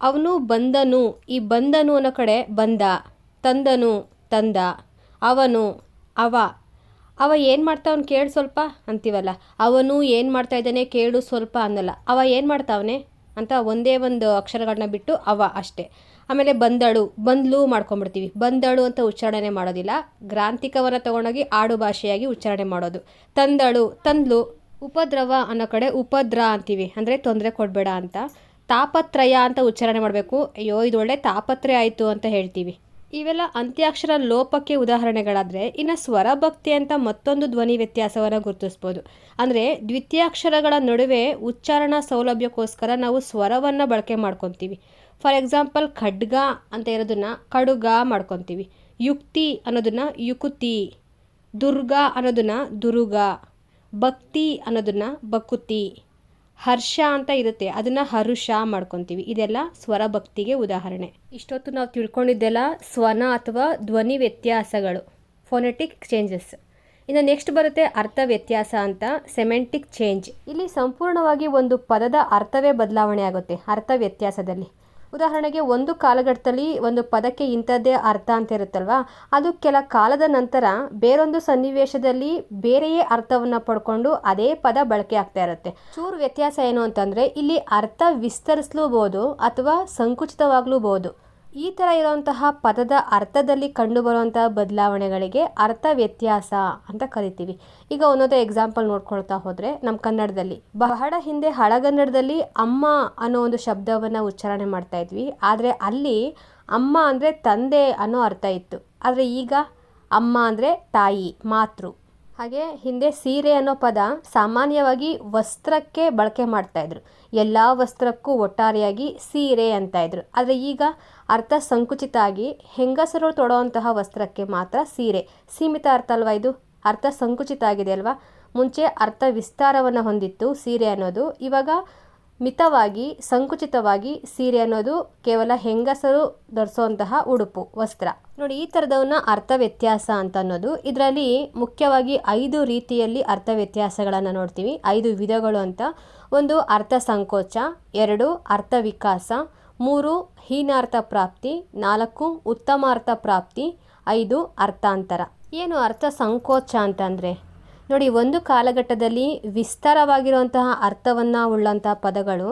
A: ಅವನು ಬಂದನು, ಈ ಬಂದನು ಅನ್ನೋ ಕಡೆ ಬಂದ, ತಂದನು ತಂದ, ಅವನು ಅವ ಏನು ಮಾಡ್ತಾವನು ಕೇಳು ಸ್ವಲ್ಪ ಅಂತೀವಲ್ಲ, ಅವನು ಏನು ಮಾಡ್ತಾ ಇದ್ದಾನೆ ಕೇಳು ಸ್ವಲ್ಪ ಅನ್ನಲ್ಲ, ಅವ ಏನು ಮಾಡ್ತಾವನೆ ಅಂತ ಒಂದೇ ಒಂದು ಅಕ್ಷರಗಳನ್ನ ಬಿಟ್ಟು ಅವ ಅಷ್ಟೇ. ಆಮೇಲೆ ಬಂದಳು, ಬಂದ್ಲು ಮಾಡ್ಕೊಂಡ್ಬಿಡ್ತೀವಿ. ಬಂದಳು ಅಂತ ಉಚ್ಚಾರಣೆ ಮಾಡೋದಿಲ್ಲ, ಗ್ರಾಂಥಿಕವನ್ನು ತಗೊಂಡೋಗಿ ಆಡು ಭಾಷೆಯಾಗಿ ಉಚ್ಚಾರಣೆ ಮಾಡೋದು. ತಂದಳು, ತಂದ್ಲು. ಉಪದ್ರವ ಅನ್ನೋ ಕಡೆ ಉಪದ್ರ ಅಂತೀವಿ, ಅಂದರೆ ತೊಂದರೆ ಕೊಡಬೇಡ ಅಂತ. ತಾಪತ್ರಯ ಅಂತ ಉಚ್ಚಾರಣೆ ಮಾಡಬೇಕು, ಅಯ್ಯೋ ಇದು ಒಳ್ಳೆ ತಾಪತ್ರಯ ಆಯಿತು ಅಂತ ಹೇಳ್ತೀವಿ. ಇವೆಲ್ಲ ಅಂತ್ಯಾಕ್ಷರ ಲೋಪಕ್ಕೆ ಉದಾಹರಣೆಗಳಾದರೆ, ಇನ್ನು ಸ್ವರಭಕ್ತಿ ಅಂತ ಮತ್ತೊಂದು ಧ್ವನಿ ವ್ಯತ್ಯಾಸವನ್ನು ಗುರುತಿಸ್ಬೋದು. ಅಂದರೆ ದ್ವಿತೀಯಾಕ್ಷರಗಳ ನಡುವೆ ಉಚ್ಚಾರಣಾ ಸೌಲಭ್ಯಕ್ಕೋಸ್ಕರ ನಾವು ಸ್ವರವನ್ನು ಬಳಕೆ ಮಾಡ್ಕೊತೀವಿ. ಫಾರ್ ಎಕ್ಸಾಂಪಲ್ ಖಡ್ಗ ಅಂತ ಇರೋದನ್ನು ಕಡುಗ ಮಾಡ್ಕೊತೀವಿ. ಯುಕ್ತಿ ಅನ್ನೋದನ್ನು ಯುಕುತಿ, ದುರ್ಗ ಅನ್ನೋದನ್ನು ದುರುಗ, ಭಕ್ತಿ ಅನ್ನೋದನ್ನು ಬಕುತಿ, ಹರ್ಷ ಅಂತ ಇರುತ್ತೆ, ಅದನ್ನು ಹರುಷ ಮಾಡ್ಕೊತೀವಿ. ಇದೆಲ್ಲ ಸ್ವರಭಕ್ತಿಗೆ ಉದಾಹರಣೆ. ಇಷ್ಟೊತ್ತು ನಾವು ತಿಳ್ಕೊಂಡಿದ್ದೆಲ್ಲ ಸ್ವನ ಅಥವಾ ಧ್ವನಿ ವ್ಯತ್ಯಾಸಗಳು, ಫೋನೆಟಿಕ್ ಚೇಂಜಸ್. ಇನ್ನು ನೆಕ್ಸ್ಟ್ ಬರುತ್ತೆ ಅರ್ಥ ವ್ಯತ್ಯಾಸ ಅಂತ, ಸೆಮೆಂಟಿಕ್ ಚೇಂಜ್. ಇಲ್ಲಿ ಸಂಪೂರ್ಣವಾಗಿ ಒಂದು ಪದದ ಅರ್ಥವೇ ಬದಲಾವಣೆ ಆಗುತ್ತೆ ಅರ್ಥ ವ್ಯತ್ಯಾಸದಲ್ಲಿ. ಉದಾಹರಣೆಗೆ ಒಂದು ಕಾಲಘಟ್ಟದಲ್ಲಿ ಒಂದು ಪದಕ್ಕೆ ಇಂಥದ್ದೇ ಅರ್ಥ ಅಂತ ಇರುತ್ತಲ್ವ, ಅದು ಕೆಲ ಕಾಲದ ನಂತರ ಬೇರೊಂದು ಸನ್ನಿವೇಶದಲ್ಲಿ ಬೇರೆಯೇ ಅರ್ಥವನ್ನು ಪಡ್ಕೊಂಡು ಅದೇ ಪದ ಬಳಕೆ ಆಗ್ತಾ ಇರುತ್ತೆ. ಚೂರು ವ್ಯತ್ಯಾಸ ಏನು ಅಂತಂದರೆ ಇಲ್ಲಿ ಅರ್ಥ ವಿಸ್ತರಿಸಲೂಬಹುದು ಅಥವಾ ಸಂಕುಚಿತವಾಗಲೂಬಹುದು. ಈ ಥರ ಇರುವಂತಹ ಪದದ ಅರ್ಥದಲ್ಲಿ ಕಂಡುಬರುವಂತಹ ಬದಲಾವಣೆಗಳಿಗೆ ಅರ್ಥ ವ್ಯತ್ಯಾಸ ಅಂತ ಕರಿತೀವಿ. ಈಗ ಒಂದೊಂದು ಎಕ್ಸಾಂಪಲ್ ನೋಡ್ಕೊಳ್ತಾ ಹೋದರೆ, ನಮ್ಮ ಕನ್ನಡದಲ್ಲಿ ಬಹಳ ಹಿಂದೆ ಹಳಗನ್ನಡದಲ್ಲಿ ಅಮ್ಮ ಅನ್ನೋ ಒಂದು ಶಬ್ದವನ್ನು ಉಚ್ಚಾರಣೆ ಮಾಡ್ತಾ ಇದ್ವಿ. ಆದರೆ ಅಲ್ಲಿ ಅಮ್ಮ ಅಂದರೆ ತಂದೆ ಅನ್ನೋ ಅರ್ಥ ಇತ್ತು. ಆದರೆ ಈಗ ಅಮ್ಮ ಅಂದರೆ ತಾಯಿ, ಮಾತೃ. ಹಾಗೆ ಹಿಂದೆ ಸೀರೆ ಅನ್ನೋ ಪದ ಸಾಮಾನ್ಯವಾಗಿ ವಸ್ತ್ರಕ್ಕೆ ಬಳಕೆ ಮಾಡ್ತಾಯಿದ್ರು. ಎಲ್ಲ ವಸ್ತ್ರಕ್ಕೂ ಒಟ್ಟಾರೆಯಾಗಿ ಸೀರೆ ಅಂತ ಇದ್ರು. ಆದರೆ ಈಗ ಅರ್ಥ ಸಂಕುಚಿತ ಆಗಿ ಹೆಂಗಸರು ತೊಡೋವಂತಹ ವಸ್ತ್ರಕ್ಕೆ ಮಾತ್ರ ಸೀರೆ, ಸೀಮಿತ ಅರ್ಥ ಅಲ್ವಾ ಇದು, ಅರ್ಥ ಸಂಕುಚಿತ ಆಗಿದೆ ಅಲ್ವಾ. ಮುಂಚೆ ಅರ್ಥ ವಿಸ್ತಾರವನ್ನು ಹೊಂದಿತ್ತು ಸೀರೆ ಅನ್ನೋದು, ಇವಾಗ ಮಿತವಾಗಿ ಸಂಕುಚಿತವಾಗಿ ಸೀರೆ ಅನ್ನೋದು ಕೇವಲ ಹೆಂಗಸರು ಧರಿಸುವಂತಹ ಉಡುಪು, ವಸ್ತ್ರ. ನೋಡಿ, ಈ ಥರದವನ್ನ ಅರ್ಥ ವ್ಯತ್ಯಾಸ ಅಂತ ಅನ್ನೋದು. ಇದರಲ್ಲಿ ಮುಖ್ಯವಾಗಿ 5 ರೀತಿಯಲ್ಲಿ ಅರ್ಥ ವ್ಯತ್ಯಾಸಗಳನ್ನು ನೋಡ್ತೀವಿ, 5 ವಿಧಗಳು ಅಂತ. 1 ಅರ್ಥ ಸಂಕೋಚ, 2 ಅರ್ಥ ವಿಕಾಸ, 3 ಹೀನಾರ್ಥ ಪ್ರಾಪ್ತಿ, 4 ಉತ್ತಮಾರ್ಥ ಪ್ರಾಪ್ತಿ, 5 ಅರ್ಥಾಂತರ. ಏನು ಅರ್ಥ ಸಂಕೋಚ ಅಂತಂದರೆ, ನೋಡಿ, ಒಂದು ಕಾಲಘಟ್ಟದಲ್ಲಿ ವಿಸ್ತಾರವಾಗಿರುವಂತಹ ಅರ್ಥವನ್ನು ಉಳ್ಳಂತಹ ಪದಗಳು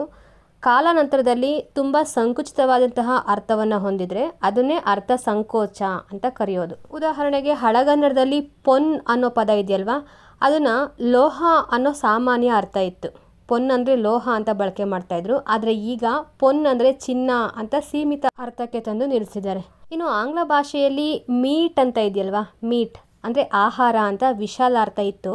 A: ಕಾಲಾನಂತರದಲ್ಲಿ ತುಂಬ ಸಂಕುಚಿತವಾದಂತಹ ಅರ್ಥವನ್ನು ಹೊಂದಿದರೆ ಅದನ್ನೇ ಅರ್ಥ ಸಂಕೋಚ ಅಂತ ಕರೆಯೋದು. ಉದಾಹರಣೆಗೆ ಹಳಗನ್ನಡದಲ್ಲಿ ಪೊನ್ ಅನ್ನೋ ಪದ ಇದೆಯಲ್ವಾ, ಅದನ್ನು ಲೋಹ ಅನ್ನೋ ಸಾಮಾನ್ಯ ಅರ್ಥ ಇತ್ತು. ಪೊನ್ ಅಂದರೆ ಲೋಹ ಅಂತ ಬಳಕೆ ಮಾಡ್ತಾಯಿದ್ರು. ಆದರೆ ಈಗ ಪೊನ್ ಅಂದರೆ ಚಿನ್ನ ಅಂತ ಸೀಮಿತ ಅರ್ಥಕ್ಕೆ ತಂದು ನಿಲ್ಲಿಸಿದ್ದಾರೆ. ಇನ್ನು ಆಂಗ್ಲ ಭಾಷೆಯಲ್ಲಿ ಮೀಟ್ ಅಂತ ಇದೆಯಲ್ವಾ, ಮೀಟ್ ಅಂದರೆ ಆಹಾರ ಅಂತ ವಿಶಾಲಾರ್ಥ ಇತ್ತು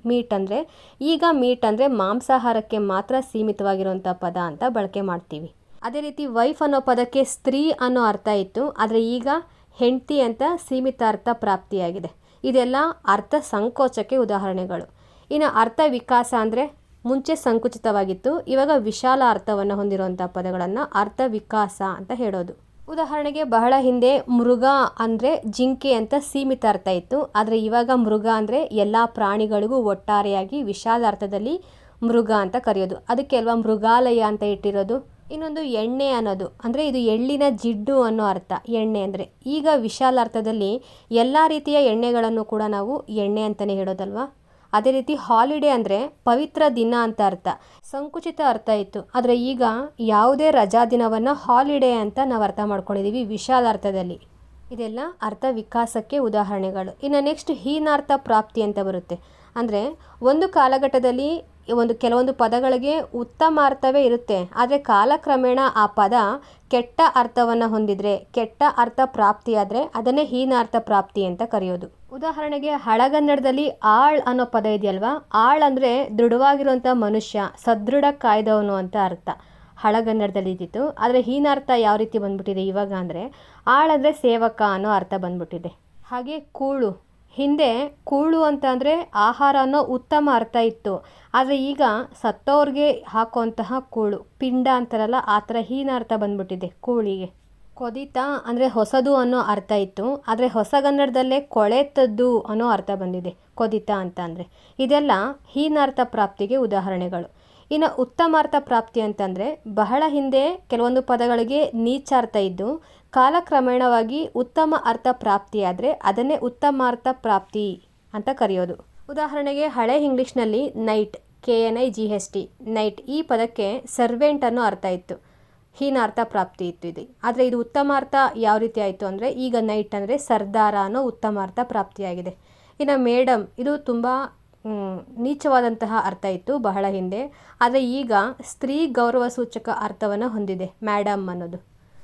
A: ಮೀಟ್ ಅಂದರೆ. ಈಗ ಮೀಟ್ ಅಂದರೆ ಮಾಂಸಾಹಾರಕ್ಕೆ ಮಾತ್ರ ಸೀಮಿತವಾಗಿರುವಂಥ ಪದ ಅಂತ ಬಳಕೆ ಮಾಡ್ತೀವಿ. ಅದೇ ರೀತಿ ವೈಫ್ ಅನ್ನೋ ಪದಕ್ಕೆ ಸ್ತ್ರೀ ಅನ್ನೋ ಅರ್ಥ ಇತ್ತು. ಆದರೆ ಈಗ ಹೆಂಡತಿ ಅಂತ ಸೀಮಿತ ಅರ್ಥ ಪ್ರಾಪ್ತಿಯಾಗಿದೆ. ಇದೆಲ್ಲ ಅರ್ಥ ಸಂಕೋಚಕ್ಕೆ ಉದಾಹರಣೆಗಳು. ಇನ್ನು ಅರ್ಥ ವಿಕಾಸ ಅಂದರೆ ಮುಂಚೆ ಸಂಕುಚಿತವಾಗಿತ್ತು, ಇವಾಗ ವಿಶಾಲ ಅರ್ಥವನ್ನು ಹೊಂದಿರುವಂಥ ಪದಗಳನ್ನು ಅರ್ಥ ವಿಕಾಸ ಅಂತ ಹೇಳೋದು. ಉದಾಹರಣೆಗೆ ಬಹಳ ಹಿಂದೆ ಮೃಗ ಅಂದರೆ ಜಿಂಕೆ ಅಂತ ಸೀಮಿತ ಅರ್ಥ ಇತ್ತು. ಆದರೆ ಇವಾಗ ಮೃಗ ಅಂದರೆ ಎಲ್ಲ ಪ್ರಾಣಿಗಳಿಗೂ ಒಟ್ಟಾರೆಯಾಗಿ ವಿಶಾಲ ಅರ್ಥದಲ್ಲಿ ಮೃಗ ಅಂತ ಕರೆಯೋದು. ಅದಕ್ಕೆ ಅಲ್ವಾ ಮೃಗಾಲಯ ಅಂತ ಇಟ್ಟಿರೋದು. ಇನ್ನೊಂದು ಎಣ್ಣೆ ಅನ್ನೋದು ಅಂದರೆ ಇದು ಎಳ್ಳಿನ ಜಿಡ್ಡು ಅನ್ನೋ ಅರ್ಥ, ಎಣ್ಣೆ ಅಂದರೆ. ಈಗ ವಿಶಾಲ ಅರ್ಥದಲ್ಲಿ ಎಲ್ಲ ರೀತಿಯ ಎಣ್ಣೆಗಳನ್ನು ಕೂಡ ನಾವು ಎಣ್ಣೆ ಅಂತಲೇ ಹೇಳೋದಲ್ವಾ. ಅದೇ ರೀತಿ ಹಾಲಿಡೇ ಅಂದರೆ ಪವಿತ್ರ ದಿನ ಅಂತ ಅರ್ಥ, ಸಂಕುಚಿತ ಅರ್ಥ ಇತ್ತು. ಆದರೆ ಈಗ ಯಾವುದೇ ರಜಾ ದಿನವನ್ನು ಹಾಲಿಡೇ ಅಂತ ನಾವು ಅರ್ಥ ಮಾಡ್ಕೊಂಡಿದ್ದೀವಿ ವಿಶಾಲ ಅರ್ಥದಲ್ಲಿ. ಇದೆಲ್ಲ ಅರ್ಥ ವಿಕಾಸಕ್ಕೆ ಉದಾಹರಣೆಗಳು. ಇನ್ನು ನೆಕ್ಸ್ಟ್ ಹೀನಾರ್ಥ ಪ್ರಾಪ್ತಿ ಅಂತ ಬರುತ್ತೆ. ಅಂದರೆ ಒಂದು ಕಾಲಘಟ್ಟದಲ್ಲಿ ಕೆಲವೊಂದು ಪದಗಳಿಗೆ ಉತ್ತಮ ಅರ್ಥವೇ ಇರುತ್ತೆ, ಆದರೆ ಕಾಲಕ್ರಮೇಣ ಆ ಪದ ಕೆಟ್ಟ ಅರ್ಥವನ್ನು ಹೊಂದಿದರೆ, ಕೆಟ್ಟ ಅರ್ಥ ಪ್ರಾಪ್ತಿಯಾದರೆ ಅದನ್ನೇ ಹೀನಾರ್ಥ ಪ್ರಾಪ್ತಿ ಅಂತ ಕರೆಯೋದು. ಉದಾಹರಣೆಗೆ ಹಳಗನ್ನಡದಲ್ಲಿ ಆಳ್ ಅನ್ನೋ ಪದ ಇದೆಯಲ್ವಾ, ಆಳ್ ಅಂದರೆ ದೃಢವಾಗಿರುವಂಥ ಮನುಷ್ಯ, ಸದೃಢ ಕಾಯ್ದವನು ಅಂತ ಅರ್ಥ ಹಳಗನ್ನಡದಲ್ಲಿ ಇದ್ದಿತ್ತು. ಆದರೆ ಹೀನಾರ್ಥ ಯಾವ ರೀತಿ ಬಂದ್ಬಿಟ್ಟಿದೆ ಇವಾಗ ಅಂದರೆ ಆಳ್ ಅಂದರೆ ಸೇವಕ ಅನ್ನೋ ಅರ್ಥ ಬಂದ್ಬಿಟ್ಟಿದೆ. ಹಾಗೆ ಕೂಳು, ಹಿಂದೆ ಕೂಳು ಅಂತ ಅಂದರೆ ಆಹಾರ ಅನ್ನೋ ಉತ್ತಮ ಅರ್ಥ ಇತ್ತು. ಆದರೆ ಈಗ ಸತ್ತೋರ್ಗೆ ಹಾಕುವಂತಹ ಕೂಳು, ಪಿಂಡ ಅಂತಾರಲ್ಲ, ಆ ಥರ ಹೀನಾರ್ಥ ಬಂದ್ಬಿಟ್ಟಿದೆ ಕೂಳಿಗೆ. ಕೊದಿತ ಅಂದರೆ ಹೊಸದು ಅನ್ನೋ ಅರ್ಥ ಇತ್ತು. ಆದರೆ ಹೊಸಗನ್ನಡದಲ್ಲೇ ಕೊಳೆತದ್ದು ಅನ್ನೋ ಅರ್ಥ ಬಂದಿದೆ ಕೊದಿತ ಅಂತ ಅಂದರೆ. ಇದೆಲ್ಲ ಹೀನಾರ್ಥ ಪ್ರಾಪ್ತಿಗೆ ಉದಾಹರಣೆಗಳು. ಇನ್ನು ಉತ್ತಮಾರ್ಥ ಪ್ರಾಪ್ತಿ ಅಂತಂದರೆ ಬಹಳ ಹಿಂದೆ ಕೆಲವೊಂದು ಪದಗಳಿಗೆ ನೀಚಾರ್ಥ ಇದ್ದು ಕಾಲಕ್ರಮೇಣವಾಗಿ ಉತ್ತಮ ಅರ್ಥ ಪ್ರಾಪ್ತಿಯಾದರೆ ಅದನ್ನೇ ಉತ್ತಮಾರ್ಥ ಪ್ರಾಪ್ತಿ ಅಂತ ಕರೆಯೋದು. ಉದಾಹರಣೆಗೆ ಹಳೆ ಇಂಗ್ಲೀಷ್ನಲ್ಲಿ ನೈಟ್, KNIGHT, ನೈಟ್, ಈ ಪದಕ್ಕೆ ಸರ್ವೆಂಟ್ ಅನ್ನೋ ಅರ್ಥ ಇತ್ತು, ಹೀನಾರ್ಥ ಪ್ರಾಪ್ತಿ ಇತ್ತು ಇದು. ಆದರೆ ಇದು ಉತ್ತಮಾರ್ಥ ಯಾವ ರೀತಿ ಆಯಿತು ಅಂದರೆ ಈಗ ನೈಟ್ ಅಂದರೆ ಸರ್ದಾರ ಅನ್ನೋ ಉತ್ತಮಾರ್ಥ ಪ್ರಾಪ್ತಿಯಾಗಿದೆ. ಇನ್ನು ಮೇಡಮ್, ಇದು ತುಂಬ ನೀಚವಾದಂತಹ ಅರ್ಥ ಇತ್ತು ಬಹಳ ಹಿಂದೆ. ಆದರೆ ಈಗ ಸ್ತ್ರೀ ಗೌರವ ಸೂಚಕ ಅರ್ಥವನ್ನು ಹೊಂದಿದೆ ಮೇಡಮ್ ಅನ್ನೋದು.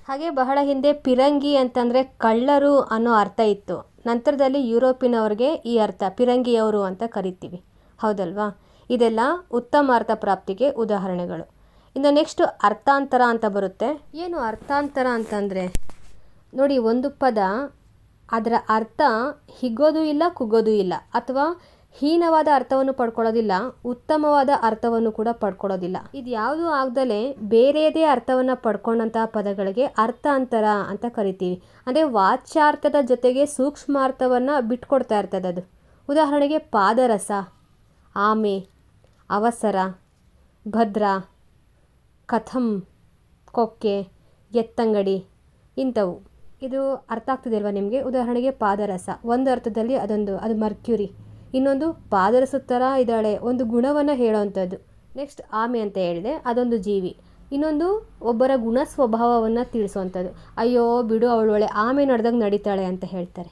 A: ಹಾಗೆ ಬಹಳ ಹಿಂದೆ ಪಿರಂಗಿ ಅಂತಂದರೆ ಕಳ್ಳರು ಅನ್ನೋ ಅರ್ಥ ಇತ್ತು. ನಂತರದಲ್ಲಿ ಯುರೋಪಿನವ್ರಿಗೆ ಈ ಅರ್ಥ ಪಿರಂಗಿಯವರು ಅಂತ ಕರಿತೀವಿ, ಹೌದಲ್ವಾ. ಇದೆಲ್ಲ ಉತ್ತಮಾರ್ಥ ಪ್ರಾಪ್ತಿಗೆ ಉದಾಹರಣೆಗಳು. ಇನ್ನು ನೆಕ್ಸ್ಟ್ ಅರ್ಥಾಂತರ ಅಂತ ಬರುತ್ತೆ. ಏನು ಅರ್ಥಾಂತರ ಅಂತಂದರೆ ನೋಡಿ, ಒಂದು ಪದ ಅದರ ಅರ್ಥ ಹಿಗ್ಗೋದು ಇಲ್ಲ ಕುಗ್ಗೋದು ಇಲ್ಲ, ಅಥವಾ ಹೀನವಾದ ಅರ್ಥವನ್ನು ಪಡ್ಕೊಳ್ಳೋದಿಲ್ಲ, ಉತ್ತಮವಾದ ಅರ್ಥವನ್ನು ಕೂಡ ಪಡ್ಕೊಳ್ಳೋದಿಲ್ಲ. ಇದು ಯಾವುದು ಆಗದಲೇ ಬೇರೆಯದೇ ಅರ್ಥವನ್ನು ಪಡ್ಕೊಂಡಂತಹ ಪದಗಳಿಗೆ ಅರ್ಥಾಂತರ ಅಂತ ಕರಿತೀವಿ. ಅಂದರೆ ವಾಚ್ಯಾರ್ಥದ ಜೊತೆಗೆ ಸೂಕ್ಷ್ಮಾರ್ಥವನ್ನು ಬಿಟ್ಕೊಡ್ತಾ ಇರ್ತದೆ ಅದು. ಉದಾಹರಣೆಗೆ ಪಾದರಸ, ಆಮೆ, ಅವಸರ, ಭದ್ರ, ಕಥಂ, ಕೊಕ್ಕೆ, ಎತ್ತಂಗಡಿ ಇಂಥವು. ಇದು ಅರ್ಥ ಆಗ್ತಿದೆಯಲ್ವ ನಿಮಗೆ? ಉದಾಹರಣೆಗೆ ಪಾದರಸ, ಒಂದು ಅರ್ಥದಲ್ಲಿ ಅದು ಮರ್ಕ್ಯುರಿ, ಇನ್ನೊಂದು ಪಾದರಸದ ಥರ ಇದ್ದಾಳೆ, ಒಂದು ಗುಣವನ್ನು ಹೇಳೋವಂಥದ್ದು. ನೆಕ್ಸ್ಟ್ ಆಮೆ ಅಂತ ಹೇಳಿದೆ, ಅದೊಂದು ಜೀವಿ. ಇನ್ನೊಂದು ಒಬ್ಬರ ಗುಣ ಸ್ವಭಾವವನ್ನು ತಿಳಿಸುವಂಥದ್ದು. ಅಯ್ಯೋ ಬಿಡು ಅವಳು ಒಳ್ಳೆ ಆಮೆ ನಡೆದಂಗೆ ನಡೀತಾಳೆ ಅಂತ ಹೇಳ್ತಾರೆ.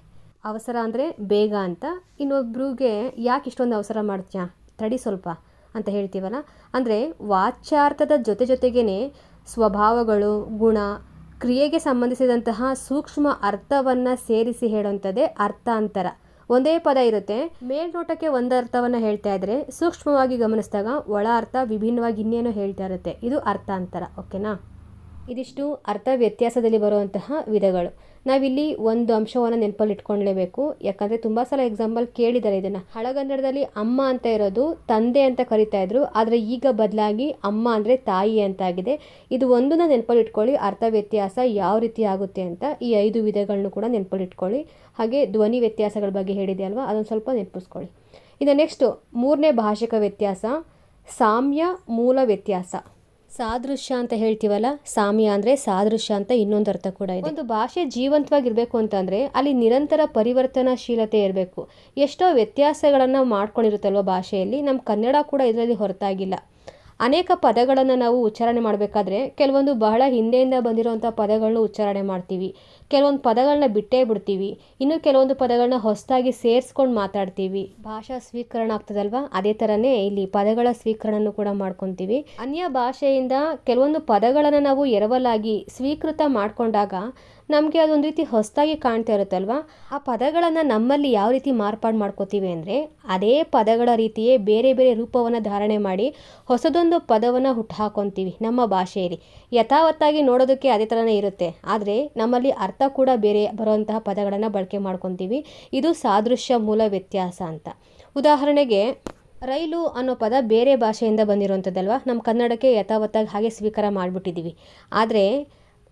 A: ಅವಸರ ಅಂದರೆ ಬೇಗ ಅಂತ. ಇನ್ನೊಬ್ರಿಗೆ ಯಾಕೆ ಇಷ್ಟೊಂದು ಅವಸರ ಮಾಡ್ತೀಯಾ, ತಡಿ ಸ್ವಲ್ಪ ಅಂತ ಹೇಳ್ತೀವಲ್ಲ. ಅಂದರೆ ವಾಚ್ಯಾರ್ಥದ ಜೊತೆಗೇ ಸ್ವಭಾವಗಳು, ಗುಣ, ಕ್ರಿಯೆಗೆ ಸಂಬಂಧಿಸಿದಂತಹ ಸೂಕ್ಷ್ಮ ಅರ್ಥವನ್ನು ಸೇರಿಸಿ ಹೇಳುವಂಥದ್ದೇ ಅರ್ಥಾಂತರ. ಒಂದೇ ಪದ ಇರುತ್ತೆ, ಮೇಲ್ನೋಟಕ್ಕೆ ಒಂದು ಅರ್ಥವನ್ನು ಹೇಳ್ತಾ ಇದ್ರೆ ಸೂಕ್ಷ್ಮವಾಗಿ ಗಮನಿಸಿದಾಗ ಒಳ ಅರ್ಥ ವಿಭಿನ್ನವಾಗಿ ಇನ್ನೇನೋ ಹೇಳ್ತಾ ಇರುತ್ತೆ. ಇದು ಅರ್ಥಾಂತರ. ಓಕೆನಾ? ಇದಿಷ್ಟು ಅರ್ಥ ವ್ಯತ್ಯಾಸದಲ್ಲಿ ಬರುವಂತಹ ವಿಧಗಳು. ನಾವಿಲ್ಲಿ ಒಂದು ಅಂಶವನ್ನು ನೆನಪಲ್ಲಿ ಇಟ್ಕೊಳ್ಳೇಬೇಕು. ಯಾಕಂದರೆ ತುಂಬ ಸಲ ಎಕ್ಸಾಂಪಲ್ ಕೇಳಿದ್ದಾರೆ ಇದನ್ನು. ಹಳಗನ್ನಡದಲ್ಲಿ ಅಮ್ಮ ಅಂತ ಇರೋದು ತಂದೆ ಅಂತ ಕರಿತಾ ಇದ್ರು, ಆದರೆ ಈಗ ಬದಲಾಗಿ ಅಮ್ಮ ಅಂದರೆ ತಾಯಿ ಅಂತಾಗಿದೆ. ಇದು ಒಂದನ್ನ ನೆನಪಲ್ಲಿ ಇಟ್ಕೊಳ್ಳಿ, ಅರ್ಥ ವ್ಯತ್ಯಾಸ ಯಾವ ರೀತಿ ಆಗುತ್ತೆ ಅಂತ. ಈ 5 ವಿಧಗಳನ್ನು ಕೂಡ ನೆನಪಲ್ಲಿ ಇಟ್ಕೊಳ್ಳಿ. ಹಾಗೆ ಧ್ವನಿ ವ್ಯತ್ಯಾಸಗಳ ಬಗ್ಗೆ ಹೇಳಿದೆ ಅಲ್ವಾ, ಅದೊಂದು ಸ್ವಲ್ಪ ನೆನಪಿಸ್ಕೊಳ್ಳಿ. ಇನ್ನು ನೆಕ್ಸ್ಟು 3ನೇ ಭಾಷಿಕ ವ್ಯತ್ಯಾಸ, ಸಾಮ್ಯ ಮೂಲ ವ್ಯತ್ಯಾಸ. ಸಾದೃಶ್ಯ ಅಂತ ಹೇಳ್ತೀವಲ್ಲ, ಸಾಮ್ಯ ಅಂದರೆ ಸಾದೃಶ್ಯ ಅಂತ ಇನ್ನೊಂದು ಅರ್ಥ ಕೂಡ ಇದೆ. ಒಂದು ಭಾಷೆ ಜೀವಂತವಾಗಿರಬೇಕು ಅಂತಂದರೆ ಅಲ್ಲಿ ನಿರಂತರ ಪರಿವರ್ತನಾಶೀಲತೆ ಇರಬೇಕು. ಎಷ್ಟೋ ವ್ಯತ್ಯಾಸಗಳನ್ನು ಮಾಡ್ಕೊಂಡಿರುತ್ತಲ್ವ ಭಾಷೆಯಲ್ಲಿ. ನಮ್ಮ ಕನ್ನಡ ಕೂಡ ಇದರಲ್ಲಿ ಹೊರತಾಗಿಲ್ಲ. ಅನೇಕ ಪದಗಳನ್ನು ನಾವು ಉಚ್ಚಾರಣೆ ಮಾಡಬೇಕಾದ್ರೆ ಕೆಲವೊಂದು ಬಹಳ ಹಿಂದೆಯಿಂದ ಬಂದಿರುವಂಥ ಪದಗಳನ್ನ ಉಚ್ಚಾರಣೆ ಮಾಡ್ತೀವಿ, ಕೆಲವೊಂದು ಪದಗಳನ್ನ ಬಿಟ್ಟೇ ಬಿಡ್ತೀವಿ, ಇನ್ನು ಕೆಲವೊಂದು ಪದಗಳನ್ನ ಹೊಸದಾಗಿ ಸೇರಿಸ್ಕೊಂಡು ಮಾತಾಡ್ತೀವಿ. ಭಾಷಾ ಸ್ವೀಕರಣ ಆಗ್ತದಲ್ವಾ, ಅದೇ ಥರನೇ ಇಲ್ಲಿ ಪದಗಳ ಸ್ವೀಕರಣನೂ ಕೂಡ ಮಾಡ್ಕೊತೀವಿ. ಅನ್ಯ ಭಾಷೆಯಿಂದ ಕೆಲವೊಂದು ಪದಗಳನ್ನು ನಾವು ಎರವಲಾಗಿ ಸ್ವೀಕೃತ ಮಾಡಿಕೊಂಡಾಗ ನಮಗೆ ಅದೊಂದು ರೀತಿ ಹೊಸದಾಗಿ ಕಾಣ್ತಾ ಇರುತ್ತಲ್ವ. ಆ ಪದಗಳನ್ನು ನಮ್ಮಲ್ಲಿ ಯಾವ ರೀತಿ ಮಾರ್ಪಾಡು ಮಾಡ್ಕೋತೀವಿ ಅಂದರೆ ಅದೇ ಪದಗಳ ರೀತಿಯೇ ಬೇರೆ ಬೇರೆ ರೂಪವನ್ನು ಧಾರಣೆ ಮಾಡಿ ಹೊಸದೊಂದು ಪದವನ್ನು ಹುಟ್ಟು ಹಾಕೊತೀವಿ ನಮ್ಮ ಭಾಷೆಯಲ್ಲಿ. ಯಥಾವತ್ತಾಗಿ ನೋಡೋದಕ್ಕೆ ಅದೇ ಥರನೇ ಇರುತ್ತೆ, ಆದರೆ ನಮ್ಮಲ್ಲಿ ಅರ್ಥ ಕೂಡ ಬೇರೆ ಬರುವಂತಹ ಪದಗಳನ್ನು ಬಳಕೆ ಮಾಡ್ಕೊತೀವಿ. ಇದು ಸಾದೃಶ್ಯ ಮೂಲ ವ್ಯತ್ಯಾಸ ಅಂತ. ಉದಾಹರಣೆಗೆ ರೈಲು ಅನ್ನೋ ಪದ ಬೇರೆ ಭಾಷೆಯಿಂದ ಬಂದಿರುವಂಥದ್ದಲ್ವ, ನಮ್ಮ ಕನ್ನಡಕ್ಕೆ ಯಥಾವತ್ತಾಗಿ ಹಾಗೆ ಸ್ವೀಕಾರ ಮಾಡಿಬಿಟ್ಟಿದ್ದೀವಿ. ಆದರೆ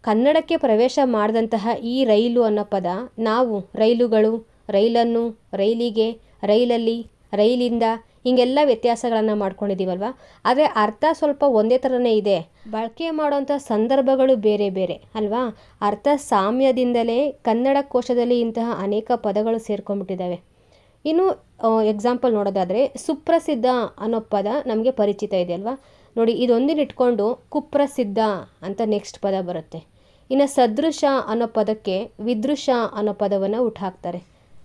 A: ಕನ್ನಡಕ್ಕೆ ಪ್ರವೇಶ ಮಾಡಿದಂತಹ ಈ ರೈಲು ಅನ್ನೋ ಪದ ನಾವು ರೈಲುಗಳು, ರೈಲನ್ನು, ರೈಲಿಗೆ, ರೈಲಲ್ಲಿ, ರೈಲಿಂದ ಹಿಂಗೆಲ್ಲ ವ್ಯತ್ಯಾಸಗಳನ್ನು ಮಾಡ್ಕೊಂಡಿದ್ದೀವಲ್ವ. ಆದರೆ ಅರ್ಥ ಸ್ವಲ್ಪ ಒಂದೇ ಥರನೇ ಇದೆ, ಬಳಕೆ ಮಾಡೋಂಥ ಸಂದರ್ಭಗಳು ಬೇರೆ ಬೇರೆ ಅಲ್ವಾ. ಅರ್ಥ ಸಾಮ್ಯದಿಂದಲೇ ಕನ್ನಡ ಕೋಶದಲ್ಲಿ ಇಂತಹ ಅನೇಕ ಪದಗಳು ಸೇರ್ಕೊಂಡ್ಬಿಟ್ಟಿದ್ದಾವೆ. ಇನ್ನು ಎಕ್ಸಾಂಪಲ್ ನೋಡೋದಾದರೆ ಸುಪ್ರಸಿದ್ಧ ಅನ್ನೋ ಪದ ನಮಗೆ ಪರಿಚಿತ ಇದೆ ಅಲ್ವಾ. ನೋಡಿ, ಇದೊಂದಿನ ಇಟ್ಕೊಂಡು ಕುಪ್ರಸಿದ್ಧ ಅಂತ ನೆಕ್ಸ್ಟ್ ಪದ ಬರುತ್ತೆ. ಇನ್ನು ಸದೃಶ ಅನ್ನೋ ಪದಕ್ಕೆ ವಿದೃಶ ಅನ್ನೋ ಪದವನ್ನು ಹುಟ್ಟಾಕ್ತಾರೆ.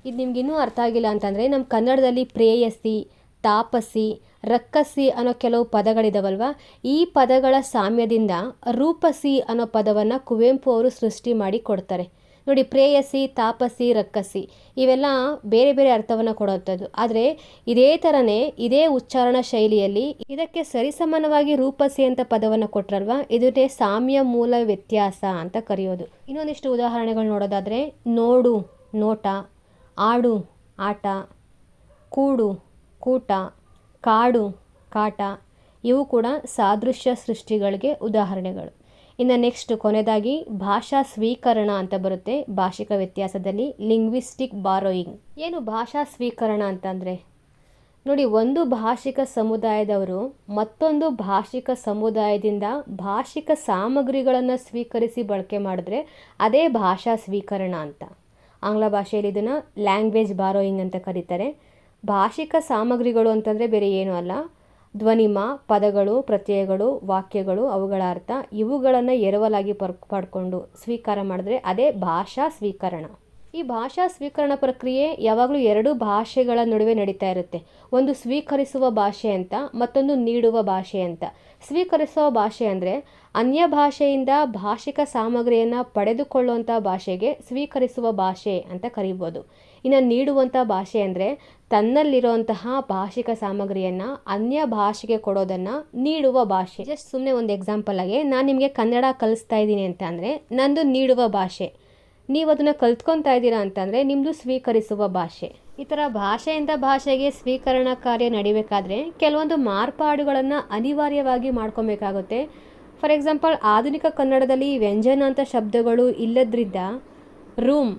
A: ಇದು ನಿಮ್ಗಿನ್ನೂ ಅರ್ಥ ಆಗಿಲ್ಲ ಅಂತಂದರೆ ನಮ್ಮ ಕನ್ನಡದಲ್ಲಿ ಪ್ರೇಯಸಿ, ತಾಪಸಿ, ರಕ್ಕಸಿ ಅನ್ನೋ ಕೆಲವು ಪದಗಳಿದಾವಲ್ವ. ಈ ಪದಗಳ ಸಾಮ್ಯದಿಂದ ರೂಪಸಿ ಅನ್ನೋ ಪದವನ್ನು ಕುವೆಂಪು ಅವರು ಸೃಷ್ಟಿ ಮಾಡಿ ಕೊಡ್ತಾರೆ. ನೋಡಿ, ಪ್ರೇಯಸಿ, ತಾಪಸಿ, ರಕ್ಕಸಿ ಇವೆಲ್ಲ ಬೇರೆ ಬೇರೆ ಅರ್ಥವನ್ನು ಕೊಡುವಂಥದ್ದು. ಆದರೆ ಇದೇ ಥರನೇ ಇದೇ ಉಚ್ಚಾರಣ ಶೈಲಿಯಲ್ಲಿ ಇದಕ್ಕೆ ಸರಿಸಮಾನವಾಗಿ ರೂಪಸಿ ಅಂತ ಪದವನ್ನು ಕೊಟ್ರಲ್ವ, ಇದನ್ನೇ ಸಾಮ್ಯ ಮೂಲ ವ್ಯತ್ಯಾಸ ಅಂತ ಕರೆಯೋದು. ಇನ್ನೊಂದಿಷ್ಟು ಉದಾಹರಣೆಗಳು ನೋಡೋದಾದರೆ ನೋಡು, ನೋಟ, ಆಡು, ಆಟ, ಕೂಡು, ಕೂಟ, ಕಾಡು, ಕಾಟ ಇವು ಕೂಡ ಸಾದೃಶ್ಯ ಸೃಷ್ಟಿಗಳಿಗೆ ಉದಾಹರಣೆಗಳು. ಇನ್ನು ನೆಕ್ಸ್ಟ್ ಕೊನೆಯದಾಗಿ ಭಾಷಾ ಸ್ವೀಕರಣ ಅಂತ ಬರುತ್ತೆ ಭಾಷಿಕ ವ್ಯತ್ಯಾಸದಲ್ಲಿ, ಲಿಂಗ್ವಿಸ್ಟಿಕ್ ಬಾರೋಯಿಂಗ್. ಏನು ಭಾಷಾ ಸ್ವೀಕರಣ ಅಂತಂದರೆ ನೋಡಿ, ಒಂದು ಭಾಷಿಕ ಸಮುದಾಯದವರು ಮತ್ತೊಂದು ಭಾಷಿಕ ಸಮುದಾಯದಿಂದ ಭಾಷಿಕ ಸಾಮಗ್ರಿಗಳನ್ನು ಸ್ವೀಕರಿಸಿ ಬಳಕೆ ಮಾಡಿದ್ರೆ ಅದೇ ಭಾಷಾ ಸ್ವೀಕರಣ ಅಂತ. ಆಂಗ್ಲ ಭಾಷೆಯಲ್ಲಿ ಇದನ್ನು ಲ್ಯಾಂಗ್ವೇಜ್ ಬಾರೋಯಿಂಗ್ ಅಂತ ಕರೀತಾರೆ. ಭಾಷಿಕ ಸಾಮಗ್ರಿಗಳು ಅಂತಂದರೆ ಬೇರೆ ಏನೂ ಅಲ್ಲ, ಧ್ವನಿಮ, ಪದಗಳು, ಪ್ರತ್ಯಯಗಳು, ವಾಕ್ಯಗಳು, ಅವುಗಳ ಅರ್ಥ ಇವುಗಳನ್ನು ಎರವಲಾಗಿ ಪಡ್ಕೊಂಡು ಸ್ವೀಕಾರ ಮಾಡಿದ್ರೆ ಅದೇ ಭಾಷಾ ಸ್ವೀಕರಣ. ಈ ಭಾಷಾ ಸ್ವೀಕರಣ ಪ್ರಕ್ರಿಯೆ ಯಾವಾಗಲೂ 2 ಭಾಷೆಗಳ ನಡುವೆ ನಡೀತಾ ಇರುತ್ತೆ. ಒಂದು ಸ್ವೀಕರಿಸುವ ಭಾಷೆ ಅಂತ, ಮತ್ತೊಂದು ನೀಡುವ ಭಾಷೆ ಅಂತ. ಸ್ವೀಕರಿಸುವ ಭಾಷೆ ಅಂದರೆ ಅನ್ಯ ಭಾಷೆಯಿಂದ ಭಾಷಿಕ ಸಾಮಗ್ರಿಯನ್ನು ಪಡೆದುಕೊಳ್ಳುವಂಥ ಭಾಷೆಗೆ ಸ್ವೀಕರಿಸುವ ಭಾಷೆ ಅಂತ ಕರೀಬೋದು. ಇನ್ನು ನೀಡುವಂಥ ಭಾಷೆ ಅಂದರೆ ತನ್ನಲ್ಲಿರುವಂತಹ ಭಾಷಿಕ ಸಾಮಗ್ರಿಯನ್ನು ಅನ್ಯ ಭಾಷೆಗೆ ಕೊಡೋದನ್ನು ನೀಡುವ ಭಾಷೆ. ಜಸ್ಟ್ ಸುಮ್ಮನೆ ಒಂದು ಎಕ್ಸಾಂಪಲ್ ಆಗಿ ನಾನು ನಿಮಗೆ ಕನ್ನಡ ಕಲಿಸ್ತಾ ಇದ್ದೀನಿ ಅಂತ ಅಂದರೆ ನಂದು ನೀಡುವ ಭಾಷೆ, ನೀವು ಅದನ್ನು ಕಲ್ತ್ಕೊತಾ ಇದ್ದೀರಾ ಅಂತಂದರೆ ನಿಮ್ಮದು ಸ್ವೀಕರಿಸುವ ಭಾಷೆ. ಈ ಥರ ಭಾಷೆಯಿಂದ ಭಾಷೆಗೆ ಸ್ವೀಕರಣ ಕಾರ್ಯ ನಡಿಬೇಕಾದ್ರೆ ಕೆಲವೊಂದು ಮಾರ್ಪಾಡುಗಳನ್ನು ಅನಿವಾರ್ಯವಾಗಿ ಮಾಡ್ಕೊಬೇಕಾಗುತ್ತೆ. ಫಾರ್ ಎಕ್ಸಾಂಪಲ್, ಆಧುನಿಕ ಕನ್ನಡದಲ್ಲಿ ವ್ಯಂಜನ ಅಂತ ಶಬ್ದಗಳು ಇಲ್ಲದ್ರಿಂದ ರೂಮ್,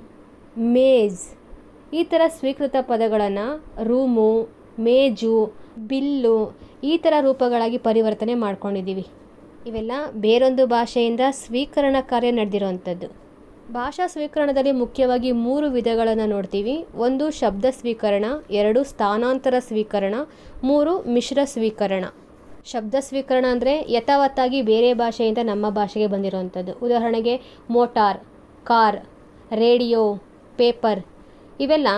A: ಮೇಜ್ ಈ ಥರ ಸ್ವೀಕೃತ ಪದಗಳನ್ನು ರೂಮು, ಮೇಜು, ಬಿಲ್ಲು ಈ ಥರ ರೂಪಗಳಾಗಿ ಪರಿವರ್ತನೆ ಮಾಡ್ಕೊಂಡಿದ್ದೀವಿ. ಇವೆಲ್ಲ ಬೇರೊಂದು ಭಾಷೆಯಿಂದ ಸ್ವೀಕರಣ ಕಾರ್ಯ ನಡೆದಿರುವಂಥದ್ದು. ಭಾಷಾ ಸ್ವೀಕರಣದಲ್ಲಿ ಮುಖ್ಯವಾಗಿ 3 ವಿಧಗಳನ್ನು ನೋಡ್ತೀವಿ. 1 ಶಬ್ದ ಸ್ವೀಕರಣ, 2 ಸ್ಥಾನಾಂತರ ಸ್ವೀಕರಣ, 3 ಮಿಶ್ರ ಸ್ವೀಕರಣ. ಶಬ್ದ ಸ್ವೀಕರಣ ಅಂದರೆ ಯಥಾವತ್ತಾಗಿ ಬೇರೆ ಭಾಷೆಯಿಂದ ನಮ್ಮ ಭಾಷೆಗೆ ಬಂದಿರುವಂಥದ್ದು. ಉದಾಹರಣೆಗೆ ಮೋಟಾರ್, ಕಾರ್, ರೇಡಿಯೋ, ಪೇಪರ್ ಇವೆಲ್ಲ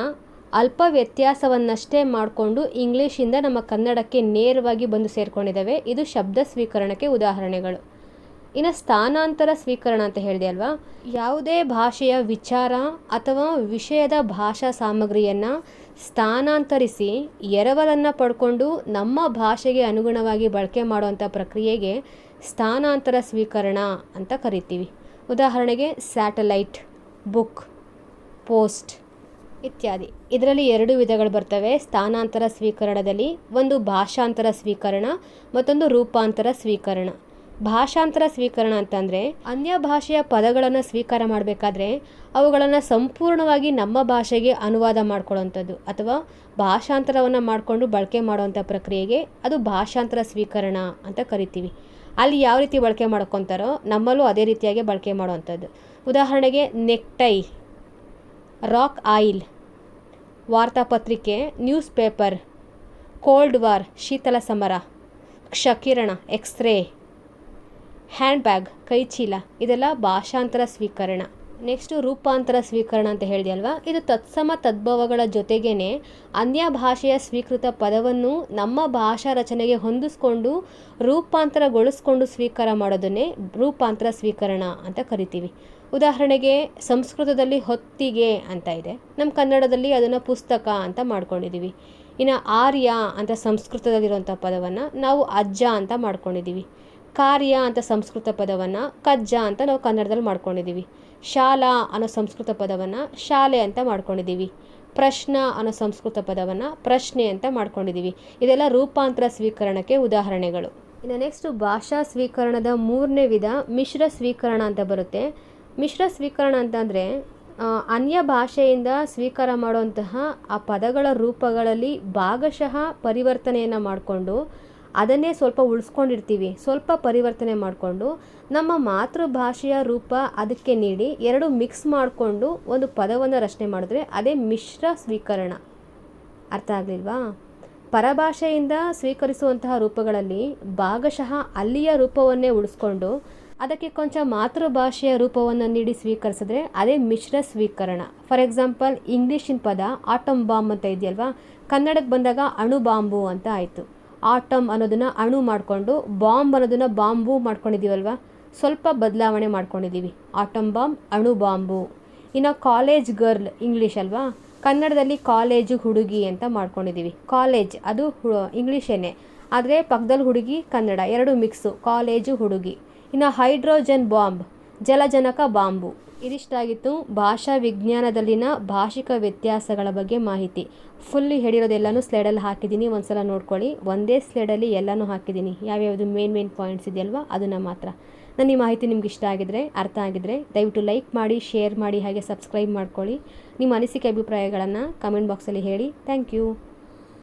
A: ಅಲ್ಪ ವ್ಯತ್ಯಾಸವನ್ನಷ್ಟೇ ಮಾಡಿಕೊಂಡು ಇಂಗ್ಲೀಷಿಂದ ನಮ್ಮ ಕನ್ನಡಕ್ಕೆ ನೇರವಾಗಿ ಬಂದು ಸೇರಿಕೊಂಡಿದ್ದಾವೆ. ಇದು ಶಬ್ದ ಸ್ವೀಕರಣಕ್ಕೆ ಉದಾಹರಣೆಗಳು. ಇನ್ನು ಸ್ಥಾನಾಂತರ ಸ್ವೀಕರಣ ಅಂತ ಹೇಳಿದೆ ಅಲ್ವಾ, ಯಾವುದೇ ಭಾಷೆಯ ವಿಚಾರ ಅಥವಾ ವಿಷಯದ ಭಾಷಾ ಸಾಮಗ್ರಿಯನ್ನು ಸ್ಥಾನಾಂತರಿಸಿ ಎರವಲನ್ನು ಪಡ್ಕೊಂಡು ನಮ್ಮ ಭಾಷೆಗೆ ಅನುಗುಣವಾಗಿ ಬಳಕೆ ಮಾಡುವಂಥ ಪ್ರಕ್ರಿಯೆಗೆ ಸ್ಥಾನಾಂತರ ಸ್ವೀಕರಣ ಅಂತ ಕರಿತೀವಿ. ಉದಾಹರಣೆಗೆ ಸ್ಯಾಟಲೈಟ್, ಬುಕ್, ಪೋಸ್ಟ್ ಇತ್ಯಾದಿ. ಇದರಲ್ಲಿ 2 ವಿಧಗಳು ಬರ್ತವೆ ಸ್ಥಾನಾಂತರ ಸ್ವೀಕರಣದಲ್ಲಿ. ಒಂದು ಭಾಷಾಂತರ ಸ್ವೀಕರಣ, ಮತ್ತೊಂದು ರೂಪಾಂತರ ಸ್ವೀಕರಣ. ಭಾಷಾಂತರ ಸ್ವೀಕರಣ ಅಂತಂದರೆ ಅನ್ಯ ಭಾಷೆಯ ಪದಗಳನ್ನು ಸ್ವೀಕಾರ ಮಾಡಬೇಕಾದ್ರೆ ಅವುಗಳನ್ನು ಸಂಪೂರ್ಣವಾಗಿ ನಮ್ಮ ಭಾಷೆಗೆ ಅನುವಾದ ಮಾಡ್ಕೊಳ್ಳೋವಂಥದ್ದು ಅಥವಾ ಭಾಷಾಂತರವನ್ನು ಮಾಡಿಕೊಂಡು ಬಳಕೆ ಮಾಡುವಂಥ ಪ್ರಕ್ರಿಯೆಗೆ ಅದು ಭಾಷಾಂತರ ಸ್ವೀಕರಣ ಅಂತ ಕರಿತೀವಿ. ಅಲ್ಲಿ ಯಾವ ರೀತಿ ಬಳಕೆ ಮಾಡ್ಕೊತಾರೋ ನಮ್ಮಲ್ಲೂ ಅದೇ ರೀತಿಯಾಗಿ ಬಳಕೆ ಮಾಡುವಂಥದ್ದು. ಉದಾಹರಣೆಗೆ ನೆಕ್ಟೈ, ರಾಕ್ ಆಯಿಲ್, ವಾರ್ತಾಪತ್ರಿಕೆ, ನ್ಯೂಸ್ ಪೇಪರ್, ಕೋಲ್ಡ್ ವಾರ್ ಶೀತಲ ಸಮರ, ಕ್ಷಕಿರಣ ಎಕ್ಸ್ರೇ, ಹ್ಯಾಂಡ್ ಬ್ಯಾಗ್ ಕೈಚೀಲ ಇದೆಲ್ಲ ಭಾಷಾಂತರ ಸ್ವೀಕರಣ. ನೆಕ್ಸ್ಟು ರೂಪಾಂತರ ಸ್ವೀಕರಣ ಅಂತ ಹೇಳಿದೆ ಅಲ್ವಾ, ಇದು ತತ್ಸಮ ತದ್ಭವಗಳ ಜೊತೆಗೇನೆ ಅನ್ಯ ಭಾಷೆಯ ಸ್ವೀಕೃತ ಪದವನ್ನು ನಮ್ಮ ಭಾಷಾ ರಚನೆಗೆ ಹೊಂದಿಸ್ಕೊಂಡು ರೂಪಾಂತರಗೊಳಿಸ್ಕೊಂಡು ಸ್ವೀಕಾರ ಮಾಡೋದನ್ನೇ ರೂಪಾಂತರ ಸ್ವೀಕರಣ ಅಂತ ಕರಿತೀವಿ. ಉದಾಹರಣೆಗೆ ಸಂಸ್ಕೃತದಲ್ಲಿ ಹೊತ್ತಿಗೆ ಅಂತ ಇದೆ, ನಮ್ಮ ಕನ್ನಡದಲ್ಲಿ ಅದನ್ನು ಪುಸ್ತಕ ಅಂತ ಮಾಡ್ಕೊಂಡಿದ್ದೀವಿ. ಇನ್ನು ಆರ್ಯ ಅಂತ ಸಂಸ್ಕೃತದಲ್ಲಿರುವಂಥ ಪದವನ್ನು ನಾವು ಅಜ್ಜ ಅಂತ ಮಾಡ್ಕೊಂಡಿದ್ದೀವಿ. ಕಾರ್ಯ ಅಂತ ಸಂಸ್ಕೃತ ಪದವನ್ನು ಕಜ್ಜ ಅಂತ ನಾವು ಕನ್ನಡದಲ್ಲಿ ಮಾಡ್ಕೊಂಡಿದ್ದೀವಿ. ಶಾಲಾ ಅನ್ನೋ ಸಂಸ್ಕೃತ ಪದವನ್ನು ಶಾಲೆ ಅಂತ ಮಾಡ್ಕೊಂಡಿದ್ದೀವಿ. ಪ್ರಶ್ನ ಅನ್ನೋ ಸಂಸ್ಕೃತ ಪದವನ್ನು ಪ್ರಶ್ನೆ ಅಂತ ಮಾಡ್ಕೊಂಡಿದ್ದೀವಿ. ಇದೆಲ್ಲ ರೂಪಾಂತರ ಸ್ವೀಕರಣಕ್ಕೆ ಉದಾಹರಣೆಗಳು. ಇನ್ನು ನೆಕ್ಸ್ಟು ಭಾಷಾ ಸ್ವೀಕರಣದ 3ನೇ ವಿಧ ಮಿಶ್ರ ಸ್ವೀಕರಣ ಅಂತ ಬರುತ್ತೆ. ಮಿಶ್ರ ಸ್ವೀಕರಣ ಅಂತಂದರೆ ಅನ್ಯ ಭಾಷೆಯಿಂದ ಸ್ವೀಕಾರ ಮಾಡುವಂತಹ ಆ ಪದಗಳ ರೂಪಗಳಲ್ಲಿ ಭಾಗಶಃ ಪರಿವರ್ತನೆಯನ್ನು ಮಾಡಿಕೊಂಡು ಅದನ್ನೇ ಸ್ವಲ್ಪ ಉಳಿಸ್ಕೊಂಡಿರ್ತೀವಿ, ಸ್ವಲ್ಪ ಪರಿವರ್ತನೆ ಮಾಡಿಕೊಂಡು ನಮ್ಮ ಮಾತೃಭಾಷೆಯ ರೂಪ ಅದಕ್ಕೆ ನೀಡಿ 2 ಮಿಕ್ಸ್ ಮಾಡಿಕೊಂಡು ಒಂದು ಪದವನ್ನು ರಚನೆ ಮಾಡಿದ್ರೆ ಅದೇ ಮಿಶ್ರ ಸ್ವೀಕರಣ. ಅರ್ಥ ಆಗಲಿಲ್ವಾ? ಪರಭಾಷೆಯಿಂದ ಸ್ವೀಕರಿಸುವಂತಹ ರೂಪಗಳಲ್ಲಿ ಭಾಗಶಃ ಅಲ್ಲಿಯ ರೂಪವನ್ನೇ ಉಳಿಸ್ಕೊಂಡು ಅದಕ್ಕೆ ಕೊಂಚ ಮಾತೃಭಾಷೆಯ ರೂಪವನ್ನು ನೀಡಿ ಸ್ವೀಕರಿಸಿದ್ರೆ ಅದೇ ಮಿಶ್ರ ಸ್ವೀಕರಣ. ಫಾರ್ ಎಕ್ಸಾಂಪಲ್, ಇಂಗ್ಲೀಷಿನ ಪದ ಆಟಮ್ ಬಾಂಬ್ ಅಂತ ಇದೆಯಲ್ವಾ, ಕನ್ನಡಕ್ಕೆ ಬಂದಾಗ ಅಣು ಬಾಂಬು ಅಂತ ಆಯಿತು. ಆಟಮ್ ಅನ್ನೋದನ್ನು ಅಣು ಮಾಡಿಕೊಂಡು ಬಾಂಬ್ ಅನ್ನೋದನ್ನು ಬಾಂಬು ಮಾಡ್ಕೊಂಡಿದ್ದೀವಲ್ವ, ಸ್ವಲ್ಪ ಬದಲಾವಣೆ ಮಾಡ್ಕೊಂಡಿದ್ದೀವಿ. ಆಟಮ್ ಬಾಂಬ್, ಅಣು ಬಾಂಬು. ಇನ್ನು ಕಾಲೇಜ್ ಗರ್ಲ್ ಇಂಗ್ಲೀಷ್ ಅಲ್ವಾ, ಕನ್ನಡದಲ್ಲಿ ಕಾಲೇಜು ಹುಡುಗಿ ಅಂತ ಮಾಡ್ಕೊಂಡಿದ್ದೀವಿ. ಕಾಲೇಜ್ ಅದು ಇಂಗ್ಲೀಷೇನೆ, ಆದರೆ ಪಕ್ಕದಲ್ಲಿ ಹುಡುಗಿ ಕನ್ನಡ 2 ಮಿಕ್ಸು, ಕಾಲೇಜು ಹುಡುಗಿ. ಇನ್ನು ಹೈಡ್ರೋಜನ್ ಬಾಂಬ್, ಜಲಜನಕ ಬಾಂಬು. ಇದಿಷ್ಟಾಗಿತ್ತು ಭಾಷಾ ವಿಜ್ಞಾನದಲ್ಲಿನ ಭಾಷಿಕ ವ್ಯತ್ಯಾಸಗಳ ಬಗ್ಗೆ ಮಾಹಿತಿ. ಫುಲ್ಲಿ ಹೇಳಿರೋದೆಲ್ಲನೂ ಸ್ಲೈಡಲ್ಲಿ ಹಾಕಿದ್ದೀನಿ, ಒಂದ್ಸಲ ನೋಡ್ಕೊಳ್ಳಿ. ಒಂದೇ ಸ್ಲೈಡಲ್ಲಿ ಎಲ್ಲನೂ ಹಾಕಿದ್ದೀನಿ, ಯಾವ್ಯಾವುದು ಮೇನ್ ಪಾಯಿಂಟ್ಸ್ ಇದೆಯಲ್ವ ಅದನ್ನು ಮಾತ್ರ. ನನ್ನ ಈ ಮಾಹಿತಿ ನಿಮ್ಗೆ ಇಷ್ಟ ಆಗಿದ್ರೆ, ಅರ್ಥ ಆಗಿದ್ರೆ ದಯವಿಟ್ಟು ಲೈಕ್ ಮಾಡಿ, ಶೇರ್ ಮಾಡಿ, ಹಾಗೆ ಸಬ್ಸ್ಕ್ರೈಬ್ ಮಾಡ್ಕೊಳ್ಳಿ. ನಿಮ್ಮ ಅನಿಸಿಕೆ ಅಭಿಪ್ರಾಯಗಳನ್ನು ಕಮೆಂಟ್ ಬಾಕ್ಸಲ್ಲಿ ಹೇಳಿ. Thank you.